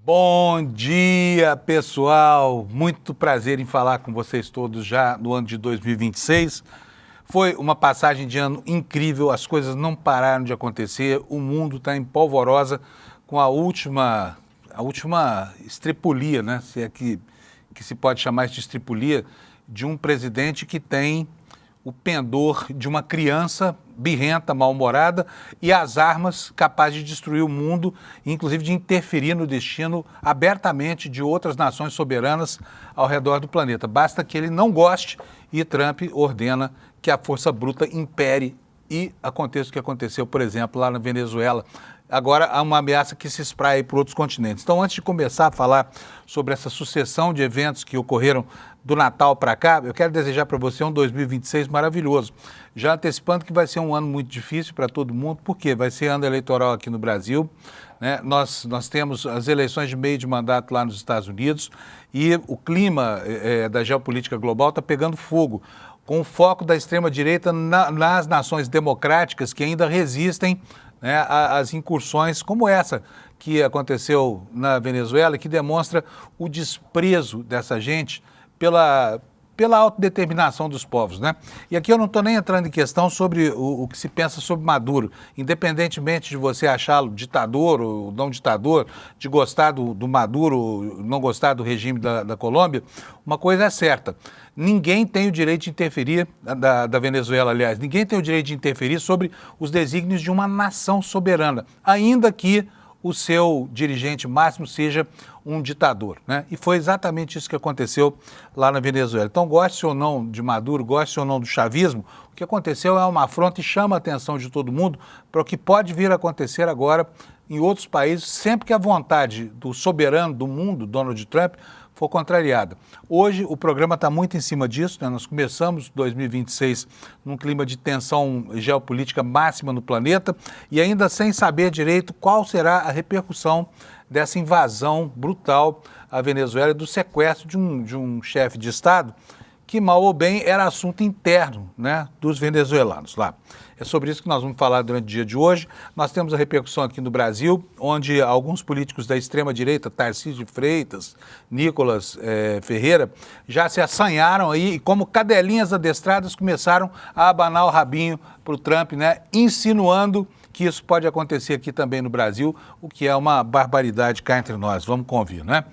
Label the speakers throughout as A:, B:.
A: Bom dia, pessoal! Muito prazer em falar com vocês todos já no ano de 2026. Foi uma passagem de ano incrível, as coisas não pararam de acontecer, o mundo está em polvorosa com a última estripulia, né? Se é que se pode chamar de estripulia, de um presidente que tem o pendor de uma criança birrenta, mal-humorada e as armas capazes de destruir o mundo, inclusive de interferir no destino abertamente de outras nações soberanas ao redor do planeta. Basta que ele não goste e Trump ordena que a força bruta impere e aconteça o que aconteceu, por exemplo, lá na Venezuela. Agora há uma ameaça que se espraia por outros continentes. Então, antes de começar a falar sobre essa sucessão de eventos que ocorreram do Natal para cá, eu quero desejar para você um 2026 maravilhoso. Já antecipando que vai ser um ano muito difícil para todo mundo, porque vai ser ano eleitoral aqui no Brasil, né? Nós temos as eleições de meio de mandato lá nos Estados Unidos e o clima da geopolítica global está pegando fogo, com o foco da extrema-direita nas nações democráticas que ainda resistem, né, às incursões como essa que aconteceu na Venezuela, que demonstra o desprezo dessa gente pela autodeterminação dos povos, né? E aqui eu não estou nem entrando em questão sobre o que se pensa sobre Maduro, independentemente de você achá-lo ditador ou não ditador, de gostar do Maduro, não gostar do regime da Colômbia, uma coisa é certa: ninguém tem o direito de interferir, da Venezuela, aliás, ninguém tem o direito de interferir sobre os desígnios de uma nação soberana, ainda que o seu dirigente máximo seja um ditador, né? E foi exatamente isso que aconteceu lá na Venezuela. Então, goste ou não de Maduro, goste ou não do chavismo, o que aconteceu é uma afronta e chama a atenção de todo mundo para o que pode vir a acontecer agora em outros países, sempre que a vontade do soberano do mundo, Donald Trump, for contrariada. Hoje o programa está muito em cima disso, né? Nós começamos 2026 num clima de tensão geopolítica máxima no planeta e ainda sem saber direito qual será a repercussão dessa invasão brutal à Venezuela e do sequestro de um chefe de Estado que, mal ou bem, era assunto interno, né, dos venezuelanos lá. É sobre isso que nós vamos falar durante o dia de hoje. Nós temos a repercussão aqui no Brasil, onde alguns políticos da extrema-direita, Tarcísio de Freitas, Nicolas Ferreira, já se assanharam aí e, como cadelinhas adestradas, começaram a abanar o rabinho para o Trump, né, insinuando que isso pode acontecer aqui também no Brasil, o que é uma barbaridade cá entre nós. Vamos convir, né?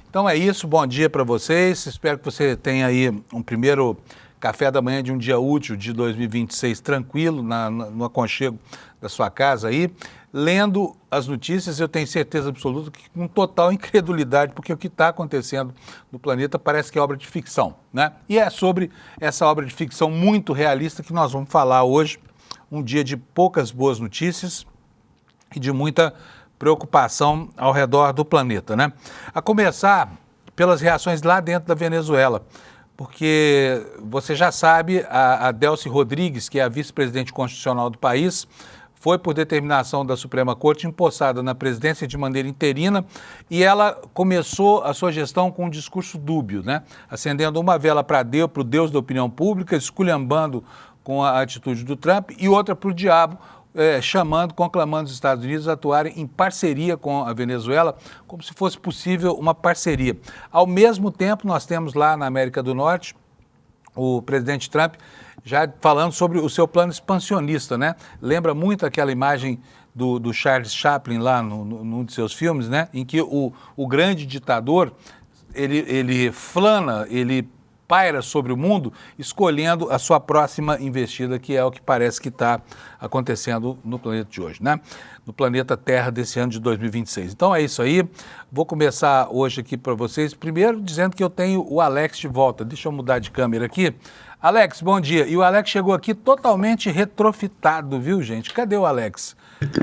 A: Então é isso, bom dia para vocês. Espero que você tenha aí um primeiro café da manhã de um dia útil de 2026 tranquilo, no aconchego da sua casa aí. Lendo as notícias, eu tenho certeza absoluta que com total incredulidade, porque o que está acontecendo no planeta parece que é obra de ficção, né? E é sobre essa obra de ficção muito realista que nós vamos falar hoje, um dia de poucas boas notícias e de muita preocupação ao redor do planeta, né? A começar pelas reações lá dentro da Venezuela, porque você já sabe, a Delcy Rodrigues, que é a vice-presidente constitucional do país, foi, por determinação da Suprema Corte, empossada na presidência de maneira interina e ela começou a sua gestão com um discurso dúbio, né? Acendendo uma vela para o Deus da opinião pública, esculhambando com a atitude do Trump e outra para o diabo, conclamando os Estados Unidos a atuarem em parceria com a Venezuela, como se fosse possível uma parceria. Ao mesmo tempo, nós temos lá na América do Norte o presidente Trump já falando sobre o seu plano expansionista, né? Lembra muito aquela imagem do Charles Chaplin lá num de seus filmes, né? Em que o grande ditador, ele paira sobre o mundo, escolhendo a sua próxima investida, que é o que parece que está acontecendo no planeta de hoje, né? No planeta Terra desse ano de 2026. Então é isso aí. Vou começar hoje aqui para vocês, primeiro dizendo que eu tenho o Alex de volta. Deixa eu mudar de câmera aqui. Alex, bom dia. E o Alex chegou aqui totalmente retrofitado, viu, gente? Cadê o Alex?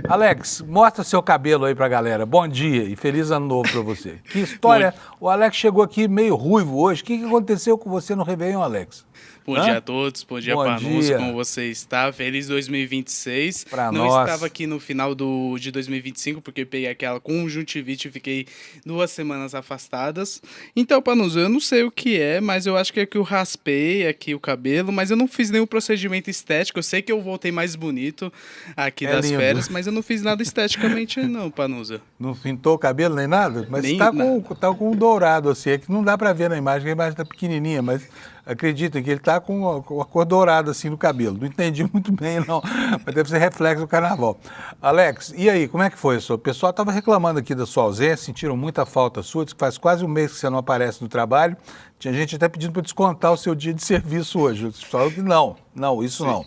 A: Alex, mostra seu cabelo aí pra galera. Bom dia e feliz ano novo pra você. Que história. O Alex chegou aqui meio ruivo hoje. O que aconteceu com você no Réveillon, Alex?
B: Bom dia a todos, bom dia, Panuso,
A: dia.
B: como você está? Feliz 2026.
A: Pra
B: Não
A: nós.
B: estava aqui no final de 2025, porque peguei aquela conjuntivite e fiquei 2 semanas afastadas. Então, Panuso, eu não sei o que é, mas eu acho que é que eu raspei aqui o cabelo, mas eu não fiz nenhum procedimento estético. Eu sei que eu voltei mais bonito aqui das
A: lindo.
B: férias, mas eu não fiz nada esteticamente não, Panuso.
A: Não pintou o cabelo nem nada? Mas
B: Nem
A: tá
B: nada.
A: com um dourado, assim, é que não dá pra ver na imagem, que a imagem tá pequenininha, mas acredita que ele tá com a cor dourada, assim, no cabelo. Não entendi muito bem, não, mas deve ser reflexo do carnaval. Alex, e aí, como é que foi isso? O pessoal tava reclamando aqui da sua ausência, sentiram muita falta sua, diz que faz quase um mês que você não aparece no trabalho. Tinha gente até pedindo para descontar o seu dia de serviço hoje. Eu falo que não, isso
B: Sim.
A: não.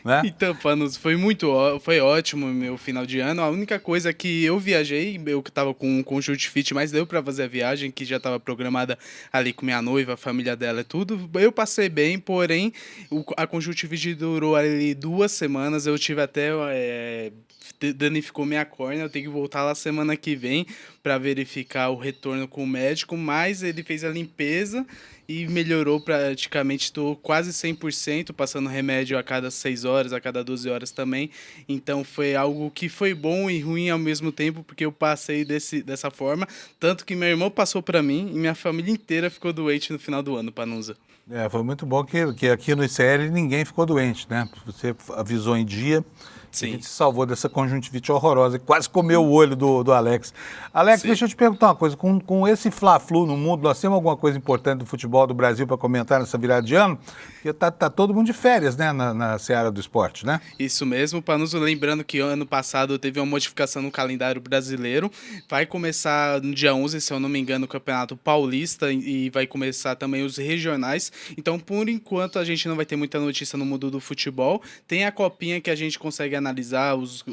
A: Né?
B: Então, Panos, foi ótimo o meu final de ano. A única coisa que eu viajei, eu que tava com conjuntivite, mas deu pra fazer a viagem, que já tava programada ali com minha noiva, a família dela e tudo. Eu passei bem, porém, a conjuntivite durou ali 2 semanas. Eu tive até danificou minha córnea, eu tenho que voltar lá semana que vem para verificar o retorno com o médico, mas ele fez a limpeza e melhorou praticamente, estou quase 100%, passando remédio a cada 6 horas, a cada 12 horas também, então foi algo que foi bom e ruim ao mesmo tempo, porque eu passei dessa forma, tanto que meu irmão passou para mim e minha família inteira ficou doente no final do ano, Panusa.
A: Foi muito bom que aqui no ICL ninguém ficou doente, né? Você avisou em dia. Sim. A gente se salvou dessa conjuntivite horrorosa, que quase comeu o olho do Alex. Alex, Sim. Deixa eu te perguntar uma coisa. Com esse Fla-Flu no mundo, nós temos alguma coisa importante do futebol do Brasil para comentar nessa virada de ano? Porque tá todo mundo de férias, né, na seara do esporte, né?
B: Isso mesmo, Panuso. Lembrando que ano passado teve uma modificação no calendário brasileiro. Vai começar no dia 11, se eu não me engano, o Campeonato Paulista e vai começar também os regionais. Então, por enquanto, a gente não vai ter muita notícia no mundo do futebol. Tem a copinha que a gente consegue analisar os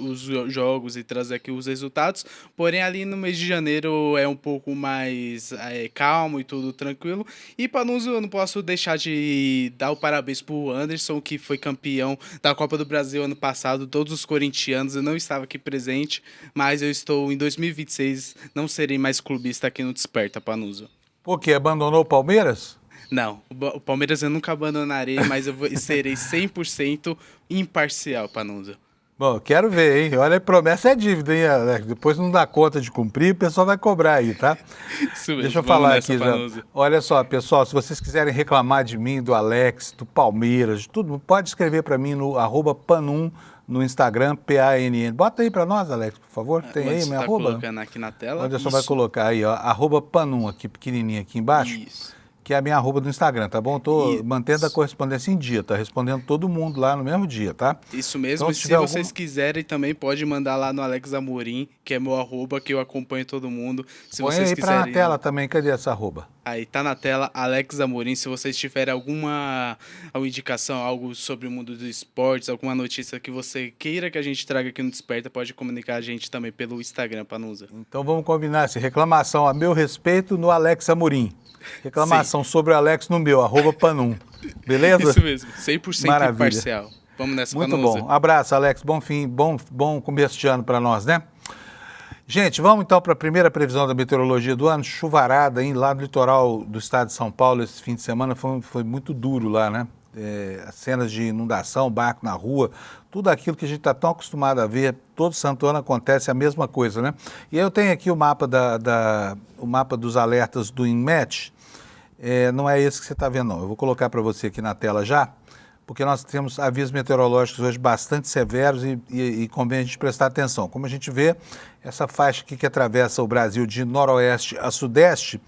B: jogos e trazer aqui os resultados, porém ali no mês de janeiro é um pouco mais calmo e tudo tranquilo. E Panuso, eu não posso deixar de dar o parabéns pro Anderson, que foi campeão da Copa do Brasil ano passado, todos os corintianos. Eu não estava aqui presente, mas eu estou em 2026, não serei mais clubista aqui no Desperta, Panuso.
A: Por quê? Abandonou o Palmeiras?
B: Não, o Palmeiras eu nunca abandonarei, mas serei 100% imparcial, Panuso.
A: Bom, quero ver, hein? Olha, promessa é dívida, hein, Alex? Depois não dá conta de cumprir, o pessoal vai cobrar aí, tá?
B: Isso mesmo.
A: Deixa eu falar aqui já. Olha só, pessoal, se vocês quiserem reclamar de mim, do Alex, do Palmeiras, de tudo, pode escrever para mim no @panum no Instagram, PANN. Bota aí para nós, Alex, por favor. Tem aí minha arroba?
B: Colocando aqui na tela.
A: O Anderson vai colocar aí, ó, @panum aqui, pequenininho aqui embaixo.
B: Isso.
A: Que é a minha arroba do Instagram, tá bom? Tô mantendo a correspondência em dia, tá respondendo todo mundo lá no mesmo dia, tá?
B: Isso mesmo,
A: então,
B: e se vocês quiserem também pode mandar lá no Alex Amorim, que é meu arroba, que eu acompanho todo mundo. Se
A: Põe
B: vocês
A: aí
B: quiserem...
A: na tela também, cadê essa arroba?
B: Aí, tá na tela, Alex Amorim. Se vocês tiverem alguma indicação, algo sobre o mundo dos esportes, alguma notícia que você queira que a gente traga aqui no Desperta, pode comunicar a gente também pelo Instagram, Panusa.
A: Então vamos combinar essa reclamação a meu respeito no Alex Amorim. Reclamação
B: Sim.
A: sobre o Alex no meu, @panum. Beleza?
B: Isso mesmo, 100%
A: Maravilha.
B: imparcial. Vamos nessa,
A: Muito
B: Panusa.
A: bom. Abraço, Alex. Bom fim, bom começo de ano para nós, né? Gente, vamos então para a primeira previsão da meteorologia do ano. Chuvarada hein, lá no litoral do estado de São Paulo esse fim de semana foi muito duro lá, né? Cenas de inundação, barco na rua, tudo aquilo que a gente está tão acostumado a ver, todo santo ano acontece a mesma coisa, né? E eu tenho aqui o mapa, o mapa dos alertas do INMET, não é esse que você está vendo não, eu vou colocar para você aqui na tela já, porque nós temos avisos meteorológicos hoje bastante severos e convém a gente prestar atenção. Como a gente vê, essa faixa aqui que atravessa o Brasil de noroeste a sudeste,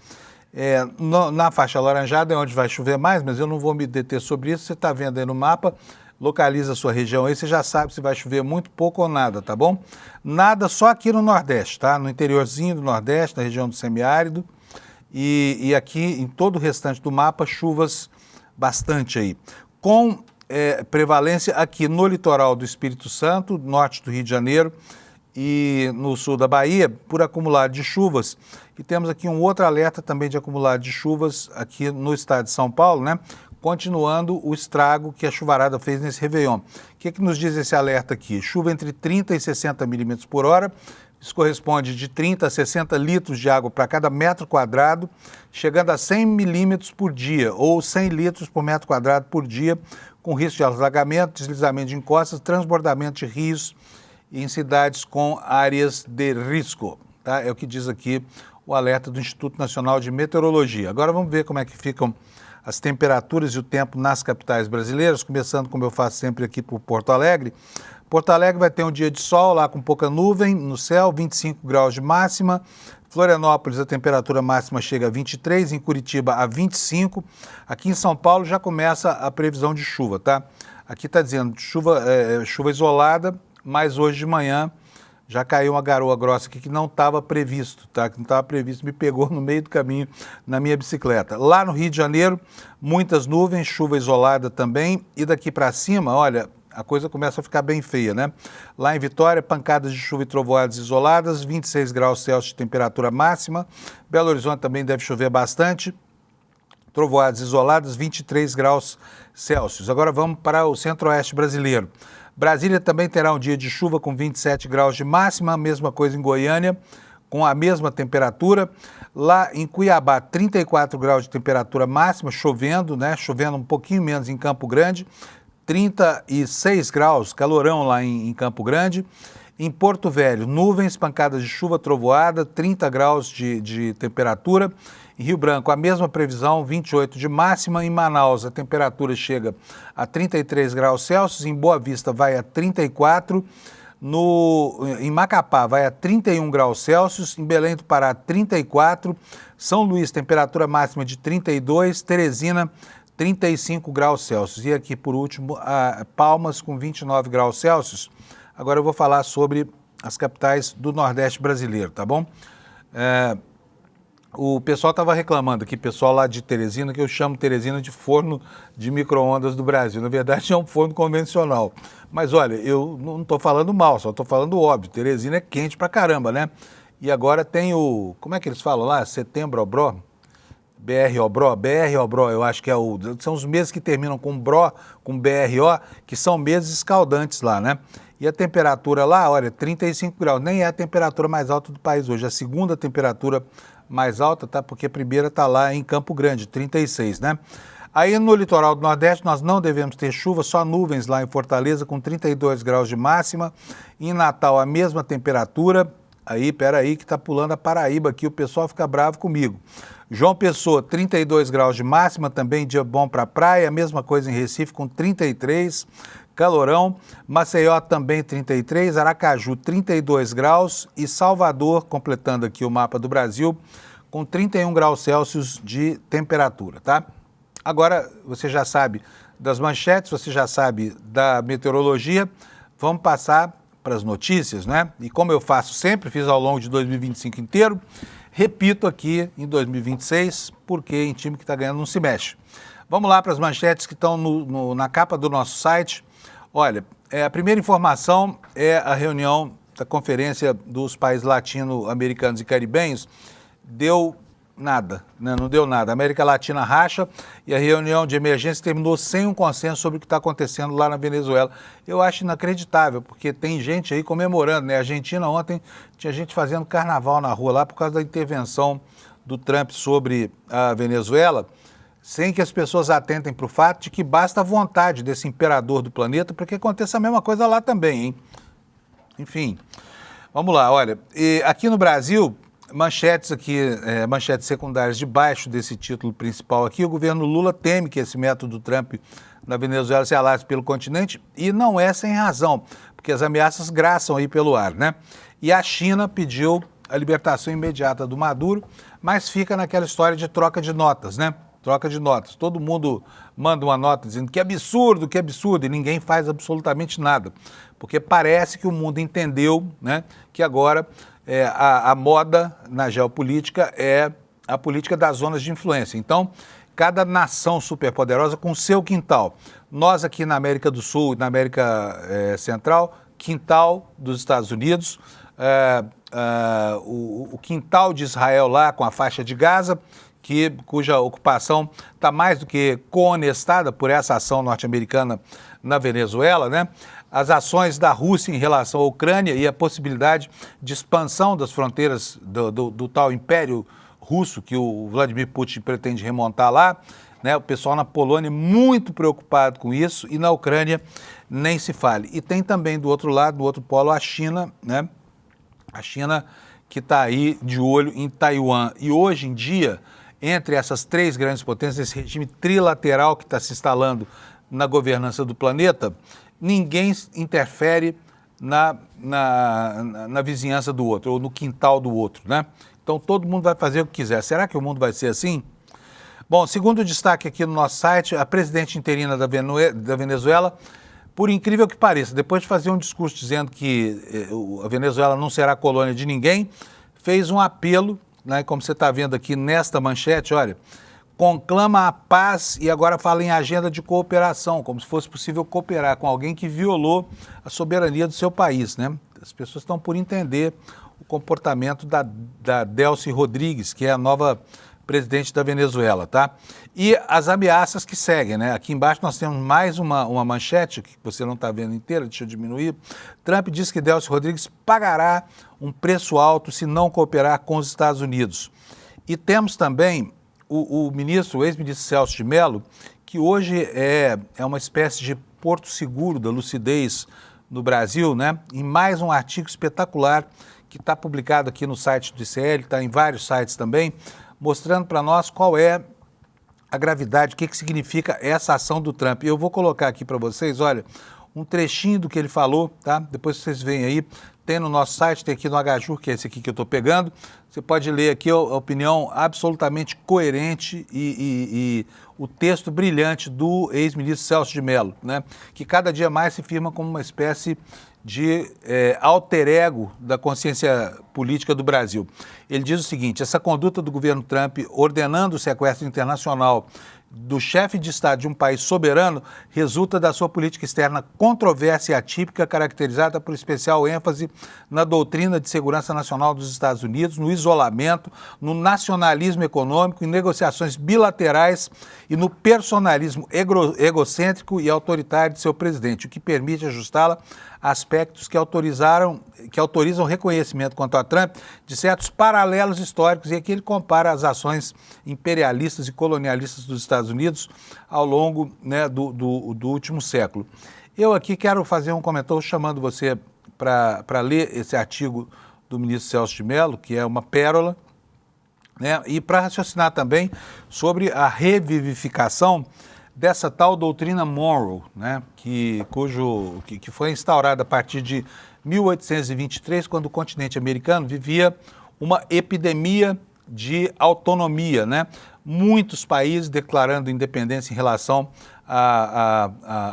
A: na faixa alaranjada é onde vai chover mais, mas eu não vou me deter sobre isso. Você está vendo aí no mapa, localiza a sua região aí, você já sabe se vai chover muito, pouco ou nada, tá bom? Nada só aqui no Nordeste, tá? No interiorzinho do Nordeste, na região do semiárido, e aqui em todo o restante do mapa, chuvas bastante aí. Com prevalência aqui no litoral do Espírito Santo, norte do Rio de Janeiro, e no sul da Bahia, por acumulado de chuvas. E temos aqui um outro alerta também de acumulado de chuvas aqui no estado de São Paulo, né? Continuando o estrago que a chuvarada fez nesse Réveillon. O que nos diz esse alerta aqui? Chuva entre 30 e 60 milímetros por hora, Isso corresponde de 30 a 60 litros de água para cada metro quadrado, chegando a 100 milímetros por dia, ou 100 litros por metro quadrado por dia, com risco de alagamento, deslizamento de encostas, transbordamento de rios em cidades com áreas de risco. Tá? É o que diz aqui o alerta do Instituto Nacional de Meteorologia. Agora vamos ver como é que ficam as temperaturas e o tempo nas capitais brasileiras, começando como eu faço sempre aqui por Porto Alegre. Porto Alegre vai ter um dia de sol lá com pouca nuvem no céu, 25 graus de máxima. Florianópolis a temperatura máxima chega a 23, em Curitiba a 25. Aqui em São Paulo já começa a previsão de chuva, tá? Aqui está dizendo chuva isolada, mas hoje de manhã já caiu uma garoa grossa aqui que não estava previsto, tá? Que não estava previsto, me pegou no meio do caminho na minha bicicleta. Lá no Rio de Janeiro, muitas nuvens, chuva isolada também, e daqui para cima, olha, a coisa começa a ficar bem feia, né? Lá em Vitória, pancadas de chuva e trovoadas isoladas, 26 graus Celsius de temperatura máxima. Belo Horizonte também deve chover bastante, trovoadas isoladas, 23 graus Celsius. Agora vamos para o centro-oeste brasileiro. Brasília também terá um dia de chuva com 27 graus de máxima, mesma coisa em Goiânia, com a mesma temperatura. Lá em Cuiabá, 34 graus de temperatura máxima, chovendo, né? Chovendo um pouquinho menos em Campo Grande, 36 graus, calorão lá em Campo Grande. Em Porto Velho, nuvens, pancadas de chuva, trovoada, 30 graus de temperatura. Em Rio Branco, a mesma previsão, 28 de máxima. Em Manaus, a temperatura chega a 33 graus Celsius. Em Boa Vista, vai a 34. Em Macapá, vai a 31 graus Celsius. Em Belém do Pará, 34. São Luís, temperatura máxima de 32. Teresina, 35 graus Celsius. E aqui, por último, Palmas, com 29 graus Celsius. Agora eu vou falar sobre as capitais do Nordeste brasileiro, tá bom? O pessoal estava reclamando aqui, pessoal lá de Teresina, que eu chamo Teresina de forno de micro-ondas do Brasil. Na verdade, é um forno convencional. Mas olha, eu não estou falando mal, só estou falando óbvio. Teresina é quente pra caramba, né? E agora tem o... Como é que eles falam lá? Setembro Obró? BR-Obró, eu acho que são os meses que terminam com BRO, com BRO, que são meses escaldantes lá, né? E a temperatura lá, olha, 35 graus, nem é a temperatura mais alta do país hoje, a segunda temperatura mais alta, tá? Porque a primeira está lá em Campo Grande, 36, né? Aí no litoral do Nordeste nós não devemos ter chuva, só nuvens lá em Fortaleza com 32 graus de máxima. Em Natal a mesma temperatura. Aí, peraí que tá pulando a Paraíba aqui, o pessoal fica bravo comigo. João Pessoa, 32 graus de máxima, também dia bom para praia, mesma coisa em Recife com 33, calorão. Maceió também 33, Aracaju 32 graus e Salvador, completando aqui o mapa do Brasil, com 31 graus Celsius de temperatura, tá? Agora, você já sabe das manchetes, você já sabe da meteorologia, vamos passar para as notícias, né? E como eu faço sempre, fiz ao longo de 2025 inteiro, repito aqui em 2026, porque em time que está ganhando não se mexe. Vamos lá para as manchetes que estão na capa do nosso site. Olha, a primeira informação é a reunião da Conferência dos Países Latino-Americanos e Caribenhos. Deu nada, né? Não deu nada. A América Latina racha e a reunião de emergência terminou sem um consenso sobre o que está acontecendo lá na Venezuela. Eu acho inacreditável, porque tem gente aí comemorando, né? A Argentina ontem tinha gente fazendo carnaval na rua lá por causa da intervenção do Trump sobre a Venezuela, sem que as pessoas atentem para o fato de que basta a vontade desse imperador do planeta para que aconteça a mesma coisa lá também, hein? Enfim, vamos lá, olha, aqui no Brasil... Manchetes aqui, manchetes secundárias debaixo desse título principal aqui, o governo Lula teme que esse método Trump na Venezuela se alastre pelo continente e não é sem razão, porque as ameaças graçam aí pelo ar, né? E a China pediu a libertação imediata do Maduro, mas fica naquela história de troca de notas, né? Troca de notas. Todo mundo manda uma nota dizendo que absurdo, e ninguém faz absolutamente nada, porque parece que o mundo entendeu, né, que agora... a moda na geopolítica é a política das zonas de influência. Então, cada nação superpoderosa com o seu quintal. Nós aqui na América do Sul e na América Central, quintal dos Estados Unidos, o quintal de Israel lá com a faixa de Gaza, cuja ocupação está mais do que conestada por essa ação norte-americana na Venezuela, né? as ações da Rússia em relação à Ucrânia e a possibilidade de expansão das fronteiras do tal Império Russo que o Vladimir Putin pretende remontar lá, né? O pessoal na Polônia muito preocupado com isso e na Ucrânia nem se fale. E tem também do outro lado, do outro polo, a China, né? A China que está aí de olho em Taiwan. E hoje em dia, entre essas três grandes potências, esse regime trilateral que está se instalando na governança do planeta, ninguém interfere na vizinhança do outro, ou no quintal do outro, né? Então todo mundo vai fazer o que quiser. Será que o mundo vai ser assim? Bom, segundo destaque aqui no nosso site, a presidente interina da Venezuela, por incrível que pareça, depois de fazer um discurso dizendo que a Venezuela não será colônia de ninguém, fez um apelo, né, como você está vendo aqui nesta manchete, olha, conclama a paz e agora fala em agenda de cooperação, como se fosse possível cooperar com alguém que violou a soberania do seu país, né? As pessoas estão por entender o comportamento da Delcy Rodrigues, que é a nova presidente da Venezuela, tá? E as ameaças que seguem, né? Aqui embaixo nós temos mais uma manchete, que você não está vendo inteira, deixa eu diminuir. Trump diz que Delcy Rodrigues pagará um preço alto se não cooperar com os Estados Unidos. E temos também o ex-ministro Celso de Mello, que hoje é uma espécie de porto seguro da lucidez no Brasil, né? Em mais um artigo espetacular que está publicado aqui no site do ICL, está em vários sites também, mostrando para nós qual é a gravidade, o que significa essa ação do Trump. Eu vou colocar aqui para vocês, olha, um trechinho do que ele falou, tá? Depois vocês veem aí, tem no nosso site, tem aqui no HJUR, que é esse aqui que eu estou pegando. Você pode ler aqui a opinião absolutamente coerente e o texto brilhante do ex-ministro Celso de Mello, né? Que cada dia mais se firma como uma espécie de alter ego da consciência política do Brasil. Ele diz o seguinte: essa conduta do governo Trump ordenando o sequestro internacional do chefe de Estado de um país soberano resulta da sua política externa controversa e atípica, caracterizada por especial ênfase na doutrina de segurança nacional dos Estados Unidos, no isolamento, no nacionalismo econômico, em negociações bilaterais e no personalismo egocêntrico e autoritário de seu presidente, o que permite ajustá-la a aspectos que autorizam reconhecimento quanto a Trump de certos paralelos históricos, e aqui ele compara as ações imperialistas e colonialistas dos Estados Unidos ao longo, né, do último século. Eu aqui quero fazer um comentário chamando você para ler esse artigo do ministro Celso de Mello, que é uma pérola, né, e para raciocinar também sobre a revivificação dessa tal doutrina Monroe, né, que foi instaurada a partir de 1823, quando o continente americano vivia uma epidemia de autonomia, né? Muitos países declarando independência em relação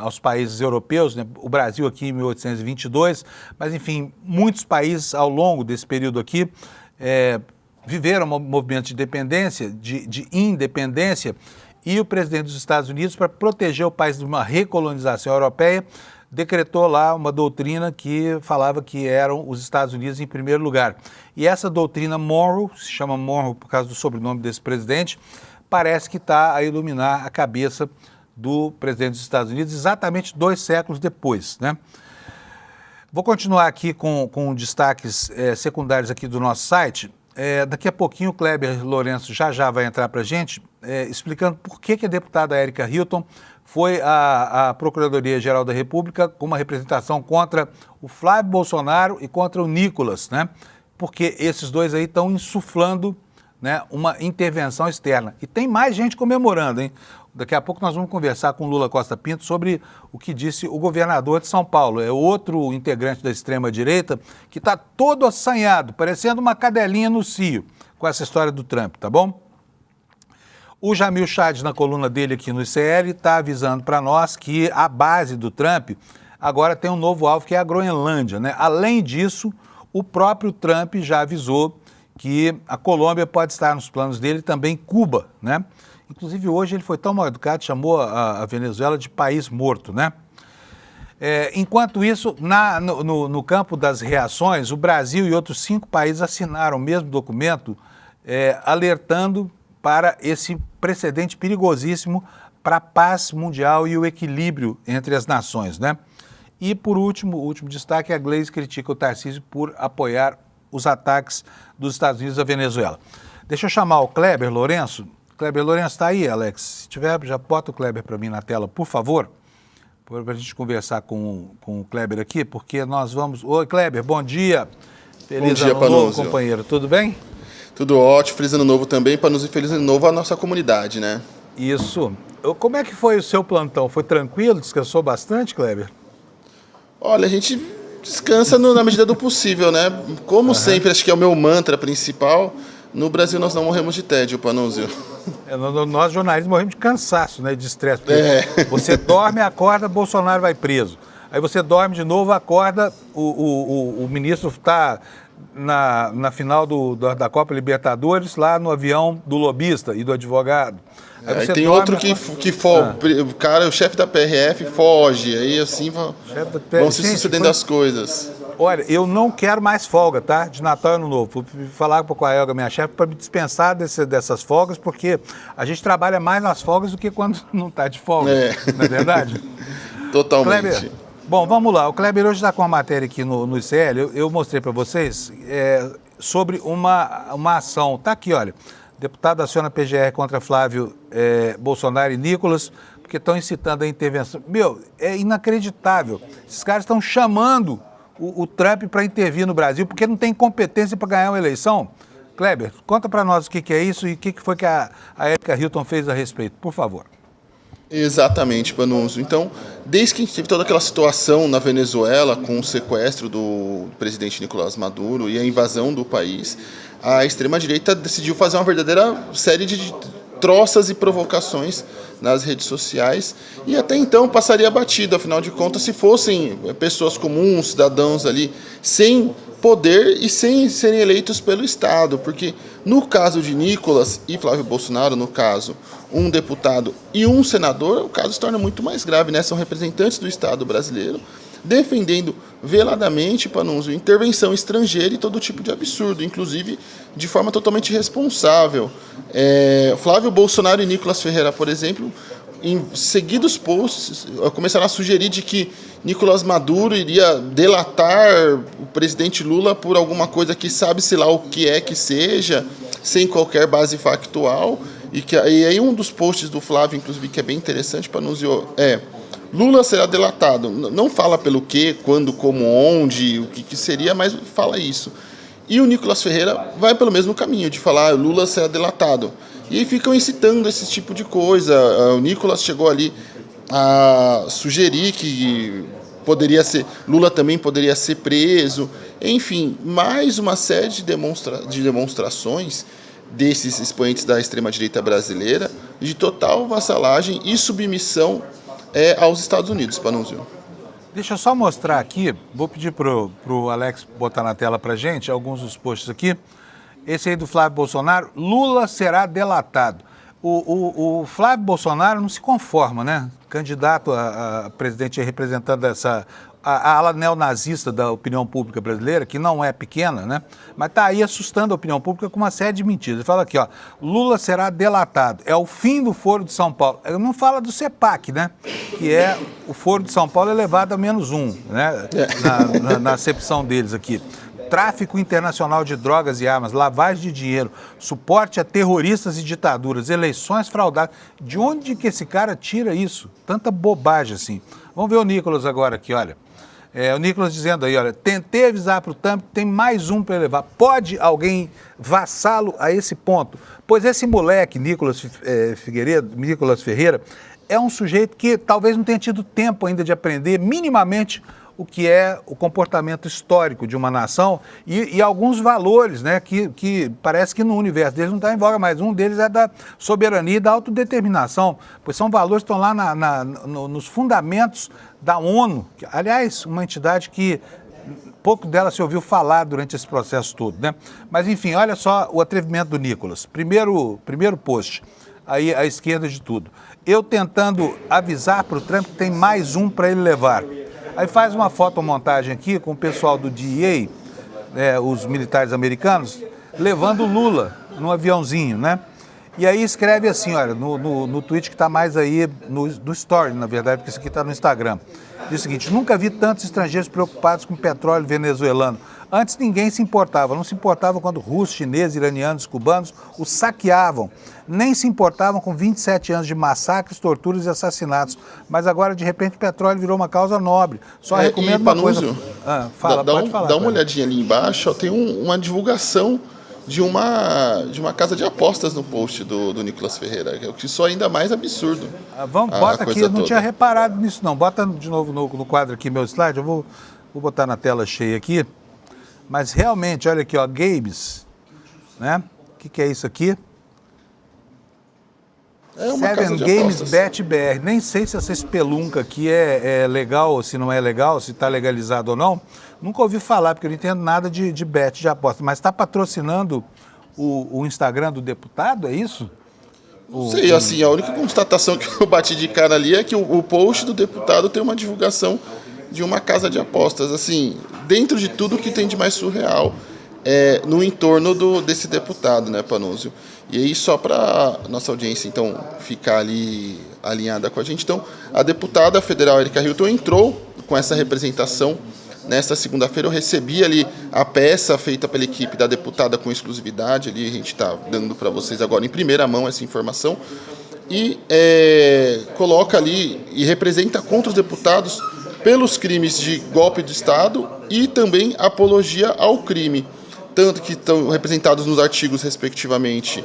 A: aos países europeus, né? O Brasil aqui em 1822, mas enfim, muitos países ao longo desse período aqui viveram um movimento de independência, de independência, e o presidente dos Estados Unidos, para proteger o país de uma recolonização europeia, decretou lá uma doutrina que falava que eram os Estados Unidos em primeiro lugar. E essa doutrina Monroe, se chama Monroe por causa do sobrenome desse presidente, parece que está a iluminar a cabeça do presidente dos Estados Unidos exatamente 2 séculos depois, né? Vou continuar aqui com destaques secundários aqui do nosso site. Daqui a pouquinho o Kleber Lourenço já vai entrar para a gente explicando por que a deputada Érica Hilton foi à Procuradoria-Geral da República com uma representação contra o Flávio Bolsonaro e contra o Nicolas, né? Porque esses dois aí estão insuflando, né, uma intervenção externa. E tem mais gente comemorando, hein? Daqui a pouco nós vamos conversar com Lula Costa Pinto sobre o que disse o governador de São Paulo. É outro integrante da extrema-direita que está todo assanhado, parecendo uma cadelinha no cio com essa história do Trump, tá bom? O Jamil Chad, na coluna dele aqui no ICL, está avisando para nós que a base do Trump agora tem um novo alvo, que é a Groenlândia, né? Além disso, o próprio Trump já avisou que a Colômbia pode estar nos planos dele, também Cuba, né? Inclusive, hoje ele foi tão mal educado, chamou a Venezuela de país morto, né? Enquanto isso, no campo das reações, o Brasil e outros 5 países assinaram o mesmo documento, alertando para esse precedente perigosíssimo para a paz mundial e o equilíbrio entre as nações, né? E, por último, o último destaque, a Gleisi critica o Tarcísio por apoiar os ataques dos Estados Unidos à Venezuela. Deixa eu chamar o Kleber Lourenço. Kleber Lourenço está aí, Alex? Se tiver, já bota o Kleber para mim na tela, por favor, para a gente conversar com o Kleber aqui, porque nós vamos... Oi, Kleber, bom dia. Feliz ano novo, companheiro. Tudo bem?
C: Tudo ótimo, feliz ano novo também, para nos e feliz ano novo à nossa comunidade, né?
A: Isso. Como é que foi o seu plantão? Foi tranquilo? Descansou bastante, Kleber?
C: Olha, a gente descansa na medida do possível, né? Como sempre, acho que é o meu mantra principal, no Brasil nós não morremos de tédio, Panunzio.
A: Nós jornalistas morremos de cansaço, né? De estresse. Você dorme, acorda, Bolsonaro vai preso. Aí você dorme de novo, acorda, o ministro está na final da Copa Libertadores, lá no avião do lobista e do advogado.
C: Aí tem dorme, outro que foge, o cara, o chefe da PRF foge, aí assim vão se sucedendo as coisas.
A: Olha, eu não quero mais folga, tá? De Natal e Ano Novo. Fui falar com a Elga, minha chefe, para me dispensar dessas folgas, porque a gente trabalha mais nas folgas do que quando não está de folga, não é verdade?
C: Totalmente.
A: Kleber, bom, vamos lá. O Kleber hoje está com uma matéria aqui no ICL, eu mostrei para vocês, sobre uma ação. Está aqui, olha. Deputado aciona PGR contra Flávio Bolsonaro e Nicolas, porque estão incitando a intervenção. Meu, é inacreditável. Esses caras estão chamando o Trump para intervir no Brasil, porque não tem competência para ganhar uma eleição. Kleber, conta para nós o que é isso e o que foi que a Erika Hilton fez a respeito, por favor.
C: Exatamente, Panunzio. Então, desde que a gente teve toda aquela situação na Venezuela com o sequestro do presidente Nicolás Maduro e a invasão do país, a extrema-direita decidiu fazer uma verdadeira série de troças e provocações nas redes sociais e até então passaria batido, afinal de contas, se fossem pessoas comuns, cidadãos ali, sem poder e sem serem eleitos pelo Estado, porque no caso de Nicolas e Flávio Bolsonaro, no caso, um deputado e um senador, o caso se torna muito mais grave, né? São representantes do Estado brasileiro defendendo veladamente, Panunzio, intervenção estrangeira e todo tipo de absurdo, inclusive de forma totalmente irresponsável. Flávio Bolsonaro e Nicolas Ferreira, por exemplo, em seguidos posts, começaram a sugerir de que Nicolás Maduro iria delatar o presidente Lula por alguma coisa que sabe-se lá o que é que seja, sem qualquer base factual. E aí um dos posts do Flávio, inclusive, que é bem interessante, Panunzio, Lula será delatado. Não fala pelo quê, quando, como, onde, o que seria, mas fala isso. E o Nicolas Ferreira vai pelo mesmo caminho, de falar Lula será delatado. E aí ficam incitando esse tipo de coisa. O Nicolas chegou ali a sugerir que Lula também poderia ser preso. Enfim, mais uma série de demonstrações desses expoentes da extrema-direita brasileira de total vassalagem e submissão aos Estados Unidos, Panunzio.
A: Deixa eu só mostrar aqui, vou pedir pro Alex botar na tela pra gente alguns dos posts aqui. Esse aí do Flávio Bolsonaro, Lula será delatado. O Flávio Bolsonaro não se conforma, né? Candidato a presidente representando a ala neonazista da opinião pública brasileira, que não é pequena, né? Mas está aí assustando a opinião pública com uma série de mentiras. Ele fala aqui, ó, Lula será delatado. É o fim do Foro de São Paulo. Ele não fala do CEPAC, né? Que é o Foro de São Paulo elevado a -1, né? Na acepção deles aqui. Tráfico internacional de drogas e armas, lavagem de dinheiro, suporte a terroristas e ditaduras, eleições fraudadas. De onde que esse cara tira isso? Tanta bobagem assim. Vamos ver o Nicolas agora aqui, olha. O Nicolas dizendo aí, olha, tentei avisar para o Trump, tem mais um para levar. Pode alguém vassalo a esse ponto? Pois esse moleque, Nicolas Ferreira, é um sujeito que talvez não tenha tido tempo ainda de aprender minimamente o que é o comportamento histórico de uma nação e alguns valores, né, que parece que no universo deles não está em voga, mas um deles é da soberania e da autodeterminação, pois são valores que estão lá nos fundamentos da ONU, que, aliás, uma entidade que pouco dela se ouviu falar durante esse processo todo, né? Mas, enfim, olha só o atrevimento do Nicolas. Primeiro post, aí à esquerda de tudo. Eu tentando avisar para o Trump que tem mais um para ele levar. Aí faz uma fotomontagem aqui com o pessoal do DEA, os militares americanos, levando o Lula num aviãozinho, né? E aí escreve assim, olha, no tweet que está mais aí, no story, na verdade, porque isso aqui está no Instagram. Diz o seguinte: nunca vi tantos estrangeiros preocupados com petróleo venezuelano. Antes ninguém se importava, não se importava quando russos, chineses, iranianos, cubanos os saqueavam. Nem se importavam com 27 anos de massacres, torturas e assassinatos. Mas agora, de repente, o petróleo virou uma causa nobre. Só recomendo uma coisa... pode falar.
C: Dá uma olhadinha ali embaixo, ó, tem uma divulgação de uma casa de apostas no post do Nicolas Ferreira, que isso é ainda mais absurdo.
A: Bota aqui, eu não tinha reparado nisso não. Bota de novo no quadro aqui meu slide, eu vou botar na tela cheia aqui. Mas realmente, olha aqui, ó, Games, né? O que é isso aqui?
C: É uma casa
A: Seven
C: de
A: Games
C: apostas.
A: Bet BR. Nem sei se essa espelunca aqui é legal ou se não é legal, se está legalizado ou não. Nunca ouvi falar, porque eu não entendo nada de bet, de aposta. Mas está patrocinando o Instagram do deputado, é isso?
C: Não sei, assim, a única constatação que eu bati de cara ali é que o post do deputado tem uma divulgação de uma casa de apostas, assim, dentro de tudo que tem de mais surreal no entorno desse deputado, né, Panunzio? E aí, só para nossa audiência, então, ficar ali alinhada com a gente. Então, a deputada federal Erika Hilton entrou com essa representação nesta segunda-feira. Eu recebi ali a peça feita pela equipe da deputada com exclusividade. Ali a gente está dando para vocês agora em primeira mão essa informação. E coloca ali e representa contra os deputados pelos crimes de golpe de Estado e também apologia ao crime. Tanto que estão representados nos artigos, respectivamente,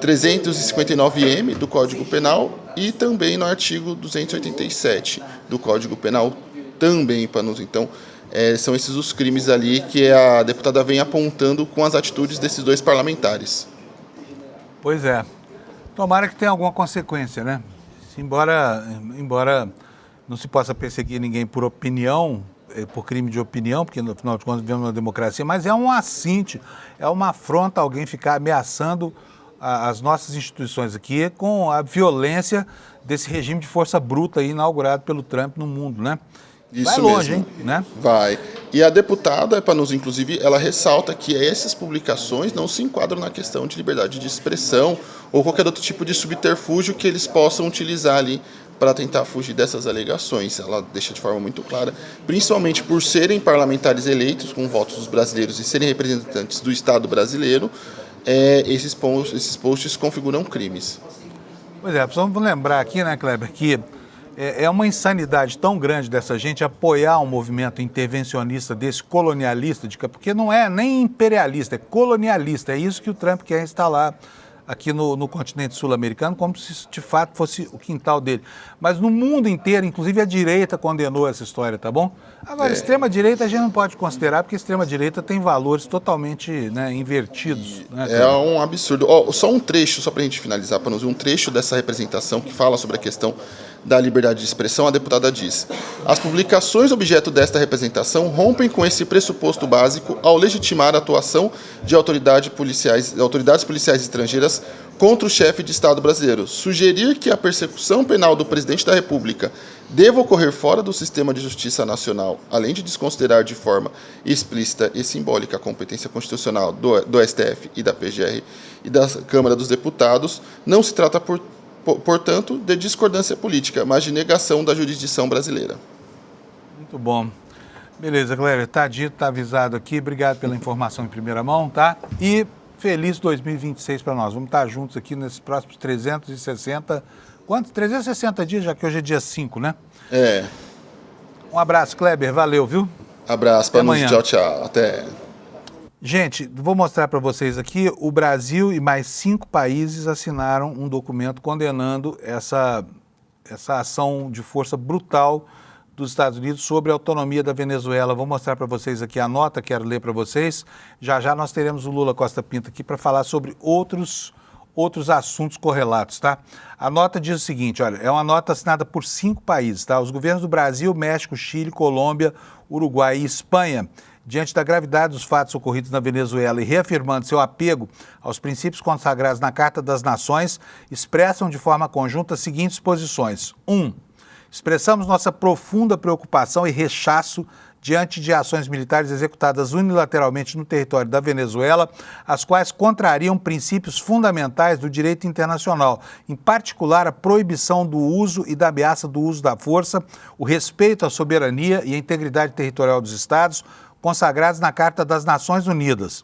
C: 359-M do Código Penal e também no artigo 287 do Código Penal, também, Panunzio. Então, são esses os crimes ali que a deputada vem apontando com as atitudes desses dois parlamentares.
A: Pois é. Tomara que tenha alguma consequência, né? Embora não se possa perseguir ninguém por opinião, por crime de opinião, porque no final de contas vivemos uma democracia, mas é um assinte, é uma afronta alguém ficar ameaçando as nossas instituições aqui com a violência desse regime de força bruta aí inaugurado pelo Trump no mundo, né?
C: Isso
A: vai longe,
C: mesmo.
A: hein? Né?
C: Vai. E a deputada, Panunzio, inclusive, ela ressalta que essas publicações não se enquadram na questão de liberdade de expressão ou qualquer outro tipo de subterfúgio que eles possam utilizar ali para tentar fugir dessas alegações. Ela deixa de forma muito clara, principalmente por serem parlamentares eleitos com votos dos brasileiros e serem representantes do Estado brasileiro, esses posts configuram crimes.
A: Pois é, precisamos lembrar aqui, né, Kleber, que é uma insanidade tão grande dessa gente apoiar um movimento intervencionista desse, colonialista, porque não é nem imperialista, é colonialista. É isso que o Trump quer instalar aqui no continente sul-americano, como se de fato fosse o quintal dele. Mas no mundo inteiro, inclusive a direita condenou essa história, tá bom? Agora, extrema-direita a gente não pode considerar, porque a extrema-direita tem valores totalmente, né, invertidos. Né,
C: é um absurdo. Só um trecho, só para a gente finalizar, para nos ver um trecho dessa representação que fala sobre a questão da liberdade de expressão. A deputada diz: as publicações objeto desta representação rompem com esse pressuposto básico ao legitimar a atuação de autoridades policiais estrangeiras contra o chefe de Estado brasileiro. Sugerir que a persecução penal do presidente da República deva ocorrer fora do sistema de justiça nacional, além de desconsiderar de forma explícita e simbólica a competência constitucional do STF e da PGR e da Câmara dos Deputados, não se trata, portanto, de discordância política, mas de negação da jurisdição brasileira.
A: Muito bom. Beleza, Cléber, tá dito, tá avisado aqui. Obrigado pela informação em primeira mão, tá? E feliz 2026 para nós. Vamos estar juntos aqui nesses próximos 360... Quantos? 360 dias, já que hoje é dia 5, né? Um abraço, Kleber. Valeu, viu?
C: Abraço, Panunzio. Tchau, tchau. Até.
A: Gente, vou mostrar para vocês aqui, o Brasil e mais 5 países assinaram um documento condenando essa ação de força brutal dos Estados Unidos sobre a autonomia da Venezuela. Vou mostrar para vocês aqui a nota, quero ler para vocês. Já nós teremos o Lula Costa Pinto aqui para falar sobre outros assuntos correlatos, tá? A nota diz o seguinte, olha, é uma nota assinada por 5 países, tá? Os governos do Brasil, México, Chile, Colômbia, Uruguai e Espanha, diante da gravidade dos fatos ocorridos na Venezuela e reafirmando seu apego aos princípios consagrados na Carta das Nações, expressam de forma conjunta as seguintes posições. 1. Expressamos nossa profunda preocupação e rechaço diante de ações militares executadas unilateralmente no território da Venezuela, as quais contrariam princípios fundamentais do direito internacional, em particular a proibição do uso e da ameaça do uso da força, o respeito à soberania e à integridade territorial dos Estados, consagrados na Carta das Nações Unidas.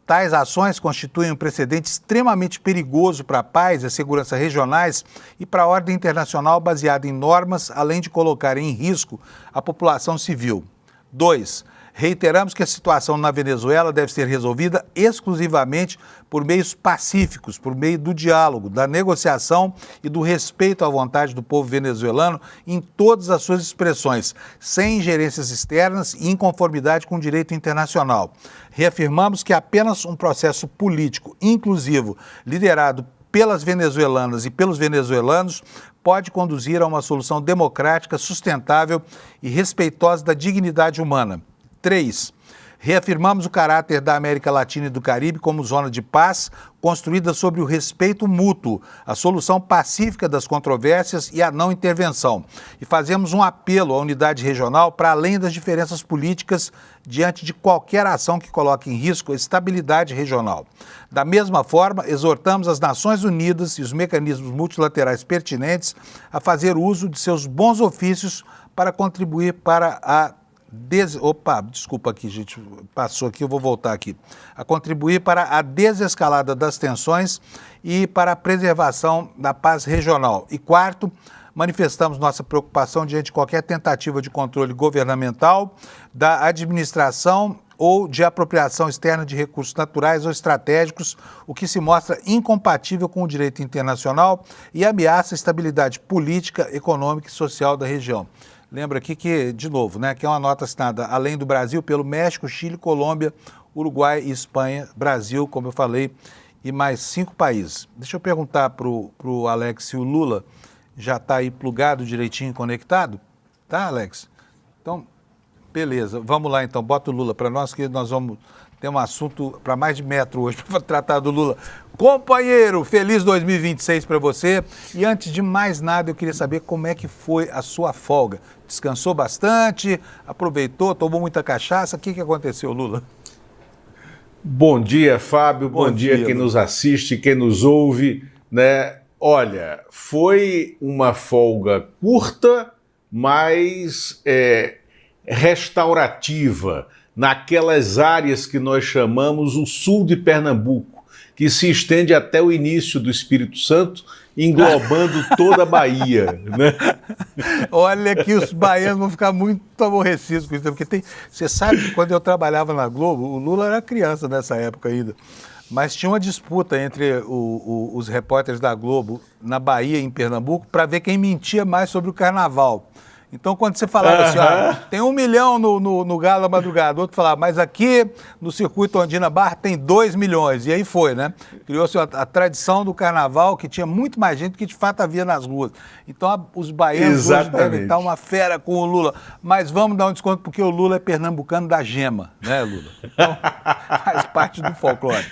A: Tais ações constituem um precedente extremamente perigoso para a paz e a segurança regionais e para a ordem internacional baseada em normas, além de colocar em risco a população civil. 2. Reiteramos que a situação na Venezuela deve ser resolvida exclusivamente por meios pacíficos, por meio do diálogo, da negociação e do respeito à vontade do povo venezuelano em todas as suas expressões, sem ingerências externas e em conformidade com o direito internacional. Reafirmamos que apenas um processo político inclusivo, liderado pelas venezuelanas e pelos venezuelanos, pode conduzir a uma solução democrática, sustentável e respeitosa da dignidade humana. 3. Reafirmamos o caráter da América Latina e do Caribe como zona de paz, construída sobre o respeito mútuo, a solução pacífica das controvérsias e a não intervenção. E fazemos um apelo à unidade regional para além das diferenças políticas diante de qualquer ação que coloque em risco a estabilidade regional. Da mesma forma, exortamos as Nações Unidas e os mecanismos multilaterais pertinentes a fazer uso de seus bons ofícios para contribuir para a desescalada das tensões e para a preservação da paz regional. E 4, manifestamos nossa preocupação diante de qualquer tentativa de controle governamental, da administração ou de apropriação externa de recursos naturais ou estratégicos, o que se mostra incompatível com o direito internacional e ameaça a estabilidade política, econômica e social da região. Lembra aqui que, de novo, né, que é uma nota assinada, além do Brasil, pelo México, Chile, Colômbia, Uruguai e Espanha, Brasil, como eu falei, e mais 5 países. Deixa eu perguntar para o Alex se o Lula já está aí plugado direitinho, conectado. Tá, Alex? Então, beleza. Vamos lá, então. Bota o Lula para nós, que nós vamos ter um assunto para mais de metro hoje para tratar do Lula. Companheiro, feliz 2026 para você. E antes de mais nada, eu queria saber como é que foi a sua folga. Descansou bastante? Aproveitou? Tomou muita cachaça? O que aconteceu, Lula?
D: Bom dia, Fábio. Bom dia quem nos assiste, quem nos ouve, né? Olha, foi uma folga curta, mas restaurativa, naquelas áreas que nós chamamos o sul de Pernambuco, que se estende até o início do Espírito Santo, englobando toda a Bahia, né?
A: Olha que os baianos vão ficar muito aborrecidos com isso, porque você sabe que quando eu trabalhava na Globo, o Lula era criança nessa época ainda, mas tinha uma disputa entre os repórteres da Globo na Bahia e em Pernambuco para ver quem mentia mais sobre o carnaval. Então, quando você falava assim, ó, tem 1 milhão no Galo da Madrugada, outro falava, mas aqui no Circuito Ondina Bar tem 2 milhões. E aí foi, né? Criou-se a tradição do carnaval, que tinha muito mais gente do que de fato havia nas ruas. Então, os baianos hoje devem estar uma fera com o Lula. Mas vamos dar um desconto, porque o Lula é pernambucano da gema, né, Lula? Então, faz parte do folclore.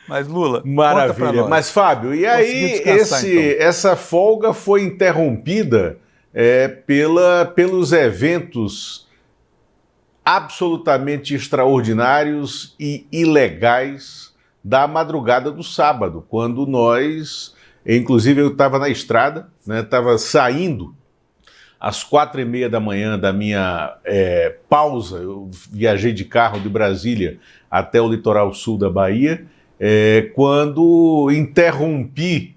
A: Mas, Lula,
D: maravilha.
A: Conta pra nós.
D: Mas, Fábio, e aí então? Essa folga foi interrompida pelos eventos absolutamente extraordinários e ilegais da madrugada do sábado, quando nós, inclusive eu estava na estrada, estava saindo às 4h30 da manhã da minha pausa, eu viajei de carro de Brasília até o litoral sul da Bahia, quando interrompi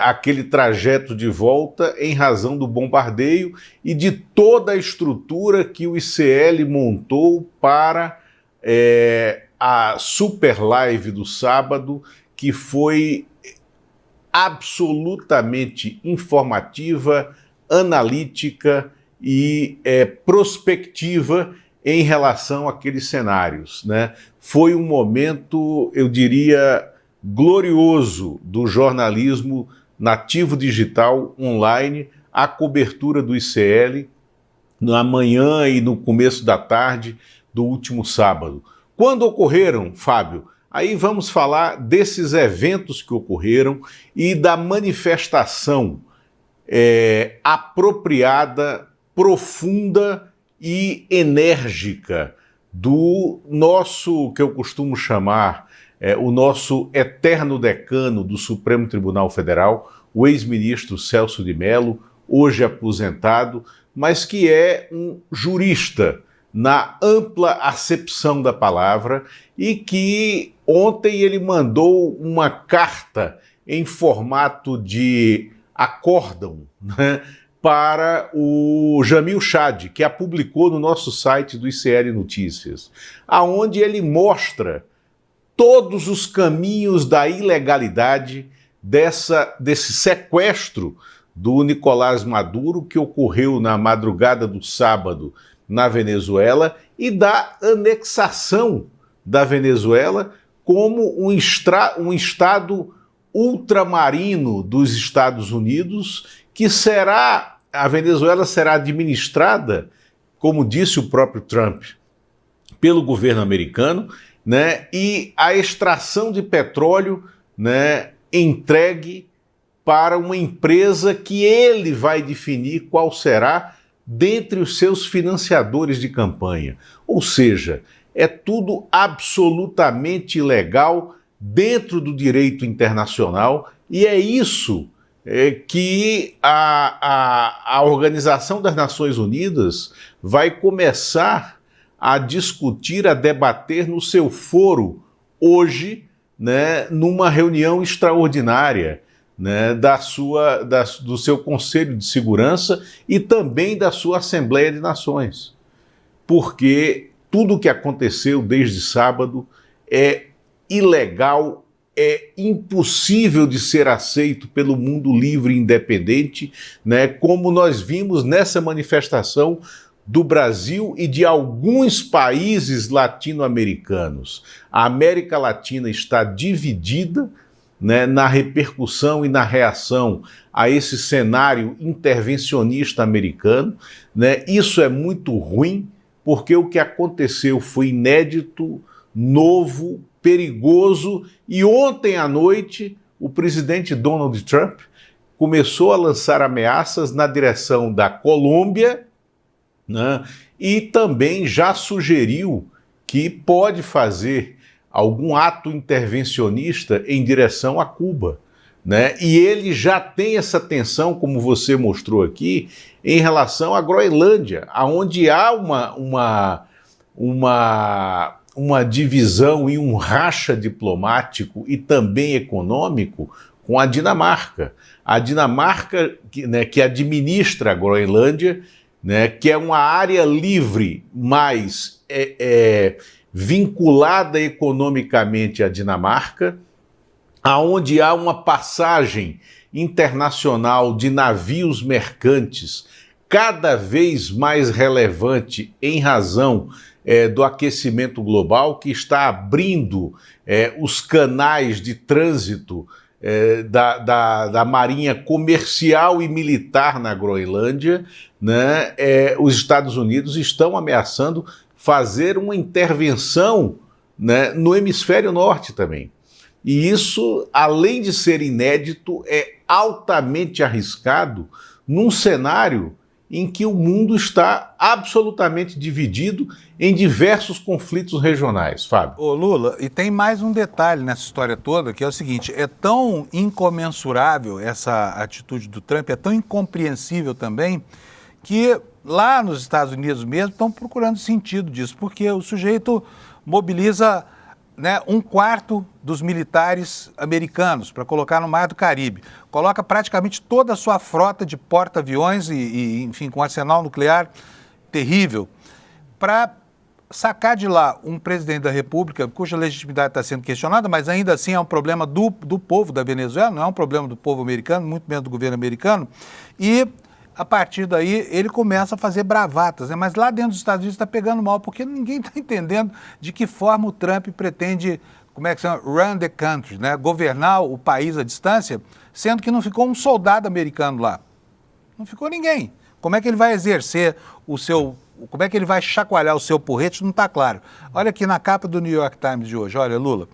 D: aquele trajeto de volta em razão do bombardeio e de toda a estrutura que o ICL montou para a super live do sábado, que foi absolutamente informativa, analítica e prospectiva em relação àqueles cenários, né? Foi um momento, eu diria, glorioso do jornalismo nativo digital online, a cobertura do ICL na manhã e no começo da tarde do último sábado. Quando ocorreram, Fábio, aí vamos falar desses eventos que ocorreram e da manifestação apropriada, profunda e enérgica do nosso, que eu costumo chamar, o nosso eterno decano do Supremo Tribunal Federal, o ex-ministro Celso de Mello, hoje aposentado, mas que é um jurista na ampla acepção da palavra e que ontem ele mandou uma carta em formato de acórdão, né, para o Jamil Chad, que a publicou no nosso site do ICL Notícias, aonde ele mostra todos os caminhos da ilegalidade desse sequestro do Nicolás Maduro, que ocorreu na madrugada do sábado na Venezuela, e da anexação da Venezuela como um estado ultramarino dos Estados Unidos, que a Venezuela será administrada, como disse o próprio Trump, pelo governo americano, né, e a extração de petróleo, né, entregue para uma empresa que ele vai definir qual será dentre os seus financiadores de campanha. Ou seja, é tudo absolutamente ilegal dentro do direito internacional, e é isso que a Organização das Nações Unidas vai começar a discutir, a debater no seu foro hoje, né, numa reunião extraordinária, né, do seu Conselho de Segurança e também da sua Assembleia de Nações. Porque tudo o que aconteceu desde sábado é ilegal, é impossível de ser aceito pelo mundo livre e independente, né, como nós vimos nessa manifestação do Brasil e de alguns países latino-americanos. A América Latina está dividida, né, na repercussão e na reação a esse cenário intervencionista americano, né? Isso é muito ruim, porque o que aconteceu foi inédito, novo, perigoso, e ontem à noite o presidente Donald Trump começou a lançar ameaças na direção da Colômbia, né, e também já sugeriu que pode fazer algum ato intervencionista em direção a Cuba, né? E ele já tem essa tensão, como você mostrou aqui, em relação à Groenlândia, onde há uma divisão e um racha diplomático e também econômico com a Dinamarca. A Dinamarca, que administra a Groenlândia, né, que é uma área livre, mas vinculada economicamente à Dinamarca, aonde há uma passagem internacional de navios mercantes cada vez mais relevante em razão do aquecimento global, que está abrindo os canais de trânsito da marinha comercial e militar na Groenlândia, né? Os Estados Unidos estão ameaçando fazer uma intervenção, né, no hemisfério norte também. E isso, além de ser inédito, é altamente arriscado num cenário em que o mundo está absolutamente dividido em diversos conflitos regionais, Fábio.
A: Ô Lula, e tem mais um detalhe nessa história toda, que é o seguinte: é tão incomensurável essa atitude do Trump, é tão incompreensível também, que lá nos Estados Unidos mesmo estão procurando sentido disso, porque o sujeito mobiliza, né, 1/4 dos militares americanos para colocar no Mar do Caribe. Coloca praticamente toda a sua frota de porta-aviões enfim, com arsenal nuclear terrível, para sacar de lá um presidente da República cuja legitimidade está sendo questionada, mas ainda assim é um problema do povo da Venezuela, não é um problema do povo americano, muito menos do governo americano, e a partir daí ele começa a fazer bravatas, né? Mas lá dentro dos Estados Unidos está pegando mal, porque ninguém está entendendo de que forma o Trump pretende, como é que se chama, run the country, né? Governar o país à distância, sendo que não ficou um soldado americano lá. Não ficou ninguém. Como é que ele vai exercer como é que ele vai chacoalhar o seu porrete, não está claro. Olha aqui na capa do New York Times de hoje, olha, Lula,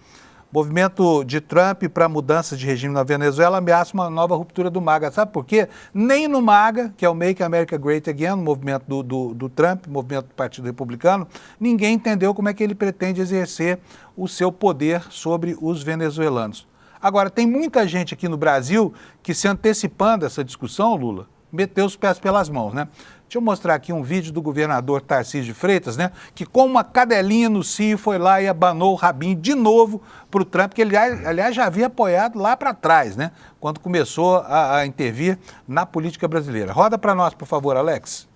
A: Movimento de Trump para mudança de regime na Venezuela ameaça uma nova ruptura do MAGA. Sabe por quê? Nem no MAGA, que é o Make America Great Again, o movimento do Trump, movimento do Partido Republicano, ninguém entendeu como é que ele pretende exercer o seu poder sobre os venezuelanos. Agora, tem muita gente aqui no Brasil que, se antecipando essa discussão, Lula, meteu os pés pelas mãos, né? Deixa eu mostrar aqui um vídeo do governador Tarcísio de Freitas, né? Que com uma cadelinha no cio foi lá e abanou o rabinho de novo para o Trump, que ele, aliás, já havia apoiado lá para trás, né? Quando começou a intervir na política brasileira. Roda para nós, por favor, Alex.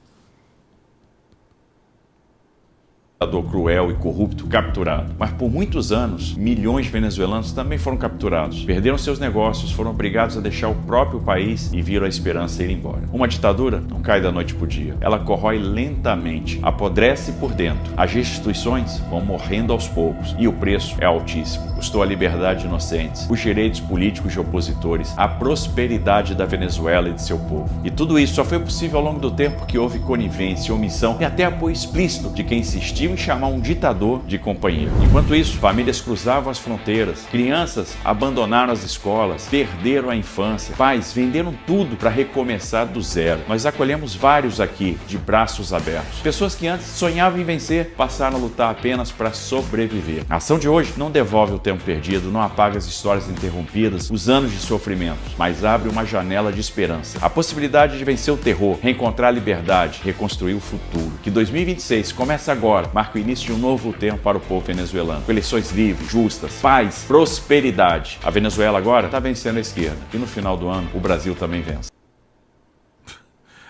E: Cruel e corrupto capturado. Mas por muitos anos, milhões de venezuelanos também foram capturados. Perderam seus negócios, foram obrigados a deixar o próprio país e viram a esperança ir embora. Uma ditadura não cai da noite pro dia. Ela corrói lentamente, apodrece por dentro. As instituições vão morrendo aos poucos e o preço é altíssimo. Custou a liberdade de inocentes, os direitos políticos de opositores, a prosperidade da Venezuela e de seu povo. E tudo isso só foi possível ao longo do tempo porque houve conivência, omissão e até apoio explícito de quem insistiu em chamar um ditador de companheiro. Enquanto isso, famílias cruzavam as fronteiras, crianças abandonaram as escolas, perderam a infância, pais venderam tudo para recomeçar do zero. Nós acolhemos vários aqui de braços abertos. Pessoas que antes sonhavam em vencer passaram a lutar apenas para sobreviver. A ação de hoje não devolve o tempo perdido, não apaga as histórias interrompidas, os anos de sofrimentos, mas abre uma janela de esperança. A possibilidade de vencer o terror, reencontrar a liberdade, reconstruir o futuro. Que 2026 começa agora, marca o início de um novo tempo para o povo venezuelano, com eleições livres, justas, paz, prosperidade. A Venezuela agora está vencendo a esquerda e no final do ano o Brasil também vence.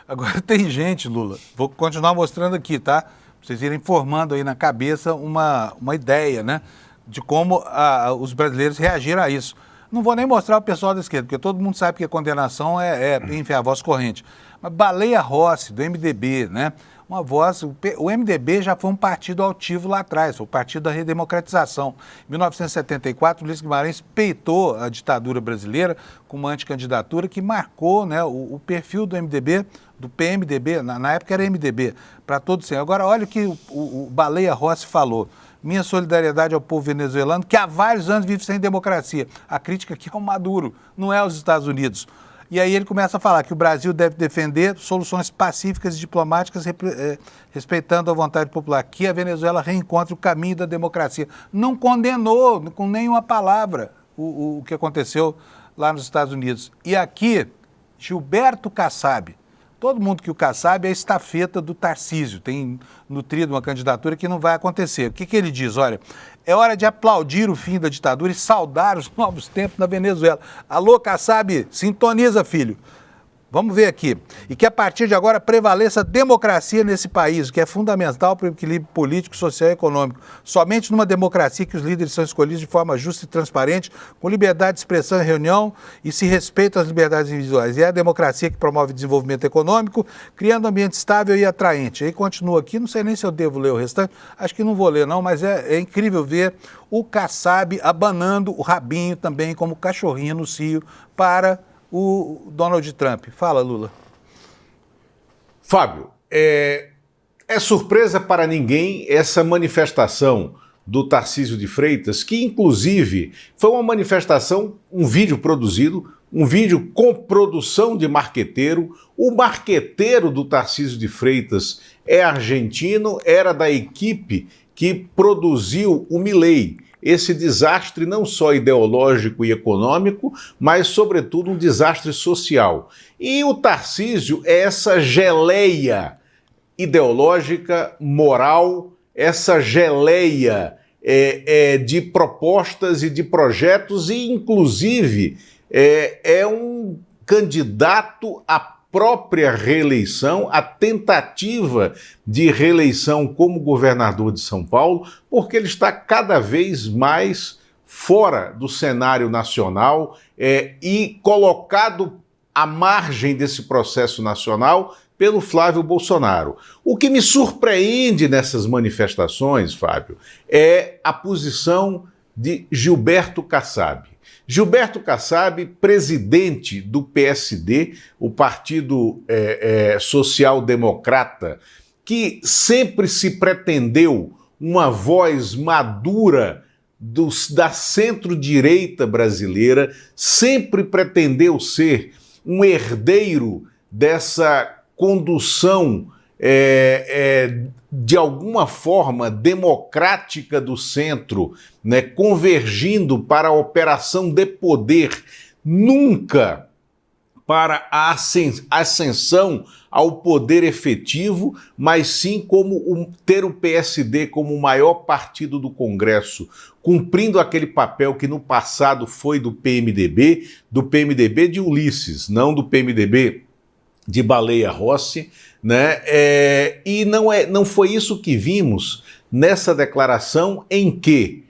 A: Agora tem gente, Lula, vou continuar mostrando aqui, tá? Pra vocês irem formando aí na cabeça uma ideia, né? De como os brasileiros reagiram a isso. Não vou nem mostrar o pessoal da esquerda, porque todo mundo sabe que a condenação é enfiar a voz corrente. Mas Baleia Rossi, do MDB, né? Uma voz, o MDB já foi um partido altivo lá atrás, foi o Partido da Redemocratização. Em 1974, Ulisses Guimarães peitou a ditadura brasileira com uma anticandidatura que marcou, né, o perfil do MDB, do PMDB, na época era MDB, para todos sempre. Agora, olha o que o Baleia Rossi falou. Minha solidariedade ao povo venezuelano, que há vários anos vive sem democracia. A crítica aqui é o Maduro, não é os Estados Unidos. E aí ele começa a falar que o Brasil deve defender soluções pacíficas e diplomáticas respeitando a vontade popular, que a Venezuela reencontre o caminho da democracia. Não condenou com nenhuma palavra o que aconteceu lá nos Estados Unidos. E aqui, Gilberto Kassab. Todo mundo que o Kassab é a estafeta do Tarcísio, tem nutrido uma candidatura que não vai acontecer. O que ele diz? Olha, é hora de aplaudir o fim da ditadura e saudar os novos tempos na Venezuela. Alô, Kassab, sintoniza, filho. Vamos ver aqui. E que a partir de agora prevaleça a democracia nesse país, o que é fundamental para o equilíbrio político, social e econômico. Somente numa democracia que os líderes são escolhidos de forma justa e transparente, com liberdade de expressão e reunião e se respeitam as liberdades individuais. E é a democracia que promove desenvolvimento econômico, criando um ambiente estável e atraente. Aí continua aqui, não sei nem se eu devo ler o restante, acho que não vou ler não, mas é incrível ver o Kassab abanando o rabinho também como cachorrinho no cio para o Donald Trump. Fala, Lula.
D: Fábio, é surpresa para ninguém essa manifestação do Tarcísio de Freitas, que inclusive foi uma manifestação, um vídeo produzido, um vídeo com produção de marqueteiro. O marqueteiro do Tarcísio de Freitas é argentino, era da equipe que produziu o Milei. Esse desastre não só ideológico e econômico, mas, sobretudo, um desastre social. E o Tarcísio é essa geleia ideológica, moral, essa geleia de propostas e de projetos, e, inclusive, é um candidato a própria reeleição, a tentativa de reeleição como governador de São Paulo, porque ele está cada vez mais fora do cenário nacional e colocado à margem desse processo nacional pelo Flávio Bolsonaro. O que me surpreende nessas manifestações, Fábio, é a posição de Gilberto Kassab. Gilberto Kassab, presidente do PSD, o Partido Social Democrata, que sempre se pretendeu uma voz madura da centro-direita brasileira sempre pretendeu ser um herdeiro dessa condução de alguma forma democrática do centro, né, convergindo para a operação de poder, nunca para a ascensão ao poder efetivo, mas sim como ter o PSD como o maior partido do Congresso, cumprindo aquele papel que no passado foi do PMDB de Ulisses, não do PMDB de Baleia Rossi, né? E não foi isso que vimos nessa declaração em que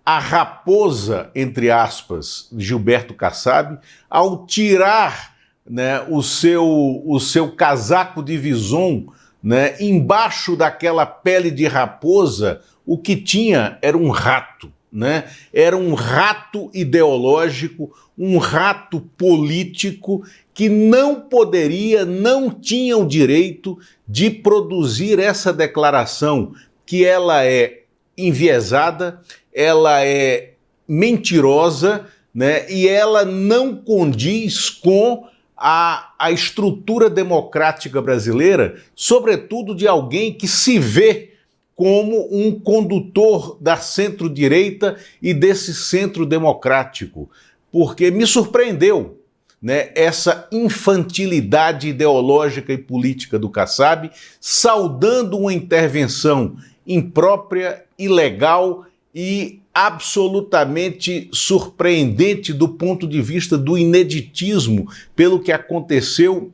D: a raposa, entre aspas, Gilberto Kassab, ao tirar, né, o seu casaco de vison, né, embaixo daquela pele de raposa, o que tinha era um rato, né? Era um rato ideológico, um rato político que não tinha o direito de produzir essa declaração, que ela é enviesada, ela é mentirosa, né? E ela não condiz com a estrutura democrática brasileira, sobretudo de alguém que se vê como um condutor da centro-direita e desse centro democrático, porque me surpreendeu, né, essa infantilidade ideológica e política do Kassab, saudando uma intervenção imprópria, ilegal e absolutamente surpreendente do ponto de vista do ineditismo pelo que aconteceu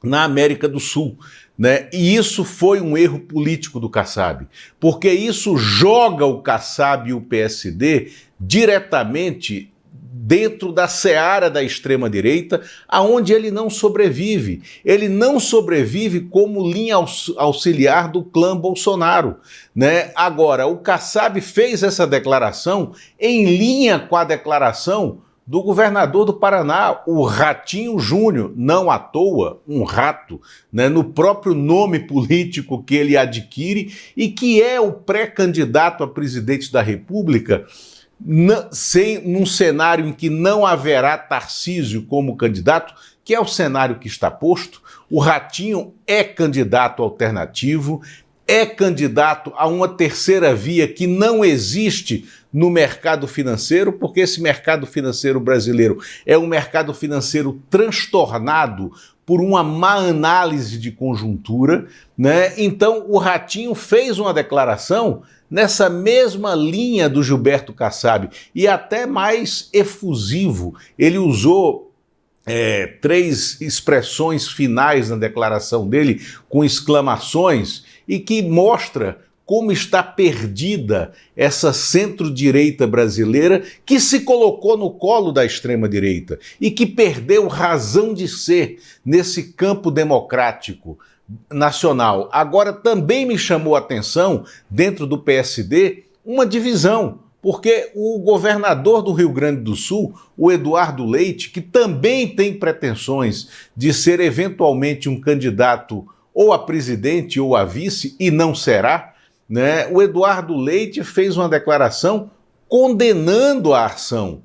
D: na América do Sul, né? E isso foi um erro político do Kassab, porque isso joga o Kassab e o PSD diretamente dentro da seara da extrema-direita, aonde ele não sobrevive. Ele não sobrevive como linha auxiliar do clã Bolsonaro, né? Agora, o Kassab fez essa declaração em linha com a declaração do governador do Paraná, o Ratinho Júnior, não à toa, um rato, né, no próprio nome político que ele adquire e que é o pré-candidato a presidente da República, num cenário em que não haverá Tarcísio como candidato, que é o cenário que está posto. O Ratinho é candidato alternativo, é candidato a uma terceira via que não existe no mercado financeiro, porque esse mercado financeiro brasileiro é um mercado financeiro transtornado por uma má análise de conjuntura, né? Então o Ratinho fez uma declaração nessa mesma linha do Gilberto Kassab e até mais efusivo. Ele usou 3 expressões finais na declaração dele com exclamações e que mostra como está perdida essa centro-direita brasileira que se colocou no colo da extrema-direita e que perdeu razão de ser nesse campo democrático nacional. Agora, também me chamou a atenção, dentro do PSD, uma divisão, porque o governador do Rio Grande do Sul, o Eduardo Leite, que também tem pretensões de ser eventualmente um candidato ou a presidente ou a vice, e não será, né? O Eduardo Leite fez uma declaração condenando a ação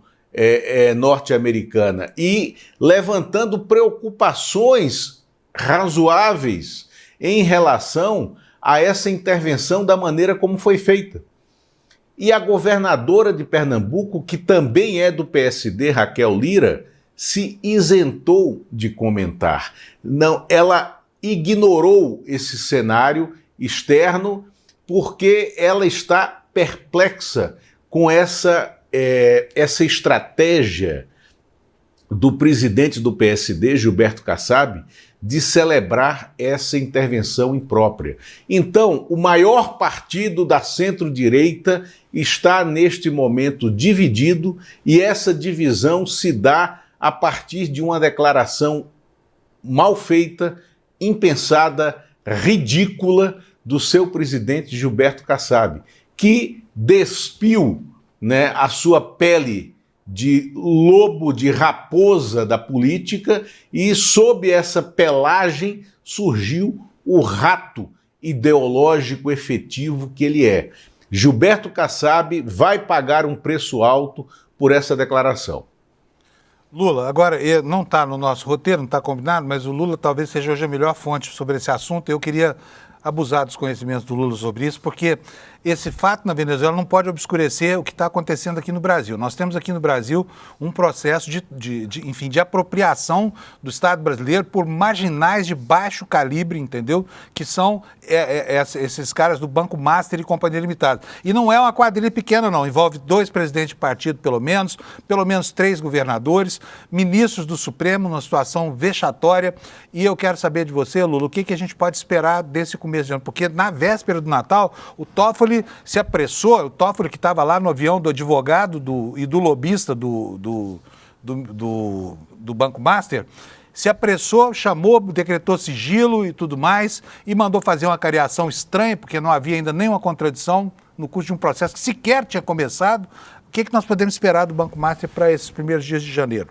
D: norte-americana e levantando preocupações razoáveis em relação a essa intervenção da maneira como foi feita. E a governadora de Pernambuco, que também é do PSD, Raquel Lira, se isentou de comentar. Não, ela ignorou esse cenário externo porque ela está perplexa com essa estratégia do presidente do PSD, Gilberto Kassab, de celebrar essa intervenção imprópria. Então, o maior partido da centro-direita está neste momento dividido e essa divisão se dá a partir de uma declaração mal feita, impensada, ridícula do seu presidente Gilberto Kassab, que despiu, né, a sua pele de lobo, de raposa da política, e sob essa pelagem surgiu o rato ideológico efetivo que ele é. Gilberto Kassab vai pagar um preço alto por essa declaração.
A: Lula, agora, não está no nosso roteiro, não está combinado, mas o Lula talvez seja hoje a melhor fonte sobre esse assunto. Eu queria abusar dos conhecimentos do Lula sobre isso, porque esse fato na Venezuela não pode obscurecer o que está acontecendo aqui no Brasil. Nós temos aqui no Brasil um processo de apropriação do Estado brasileiro por marginais de baixo calibre, entendeu? Que são esses caras do Banco Master e Companhia Limitada. E não é uma quadrilha pequena, não. Envolve 2 presidentes de partido, pelo menos 3 governadores, ministros do Supremo, numa situação vexatória. E eu quero saber de você, Lula, o que a gente pode esperar desse começo de ano? Porque na véspera do Natal, o Toffoli se apressou, o Toffoli que estava lá no avião do advogado e do lobista do Banco Master, se apressou, chamou, decretou sigilo e tudo mais, e mandou fazer uma cariação estranha, porque não havia ainda nenhuma contradição no curso de um processo que sequer tinha começado. O que nós podemos esperar do Banco Master para esses primeiros dias de janeiro?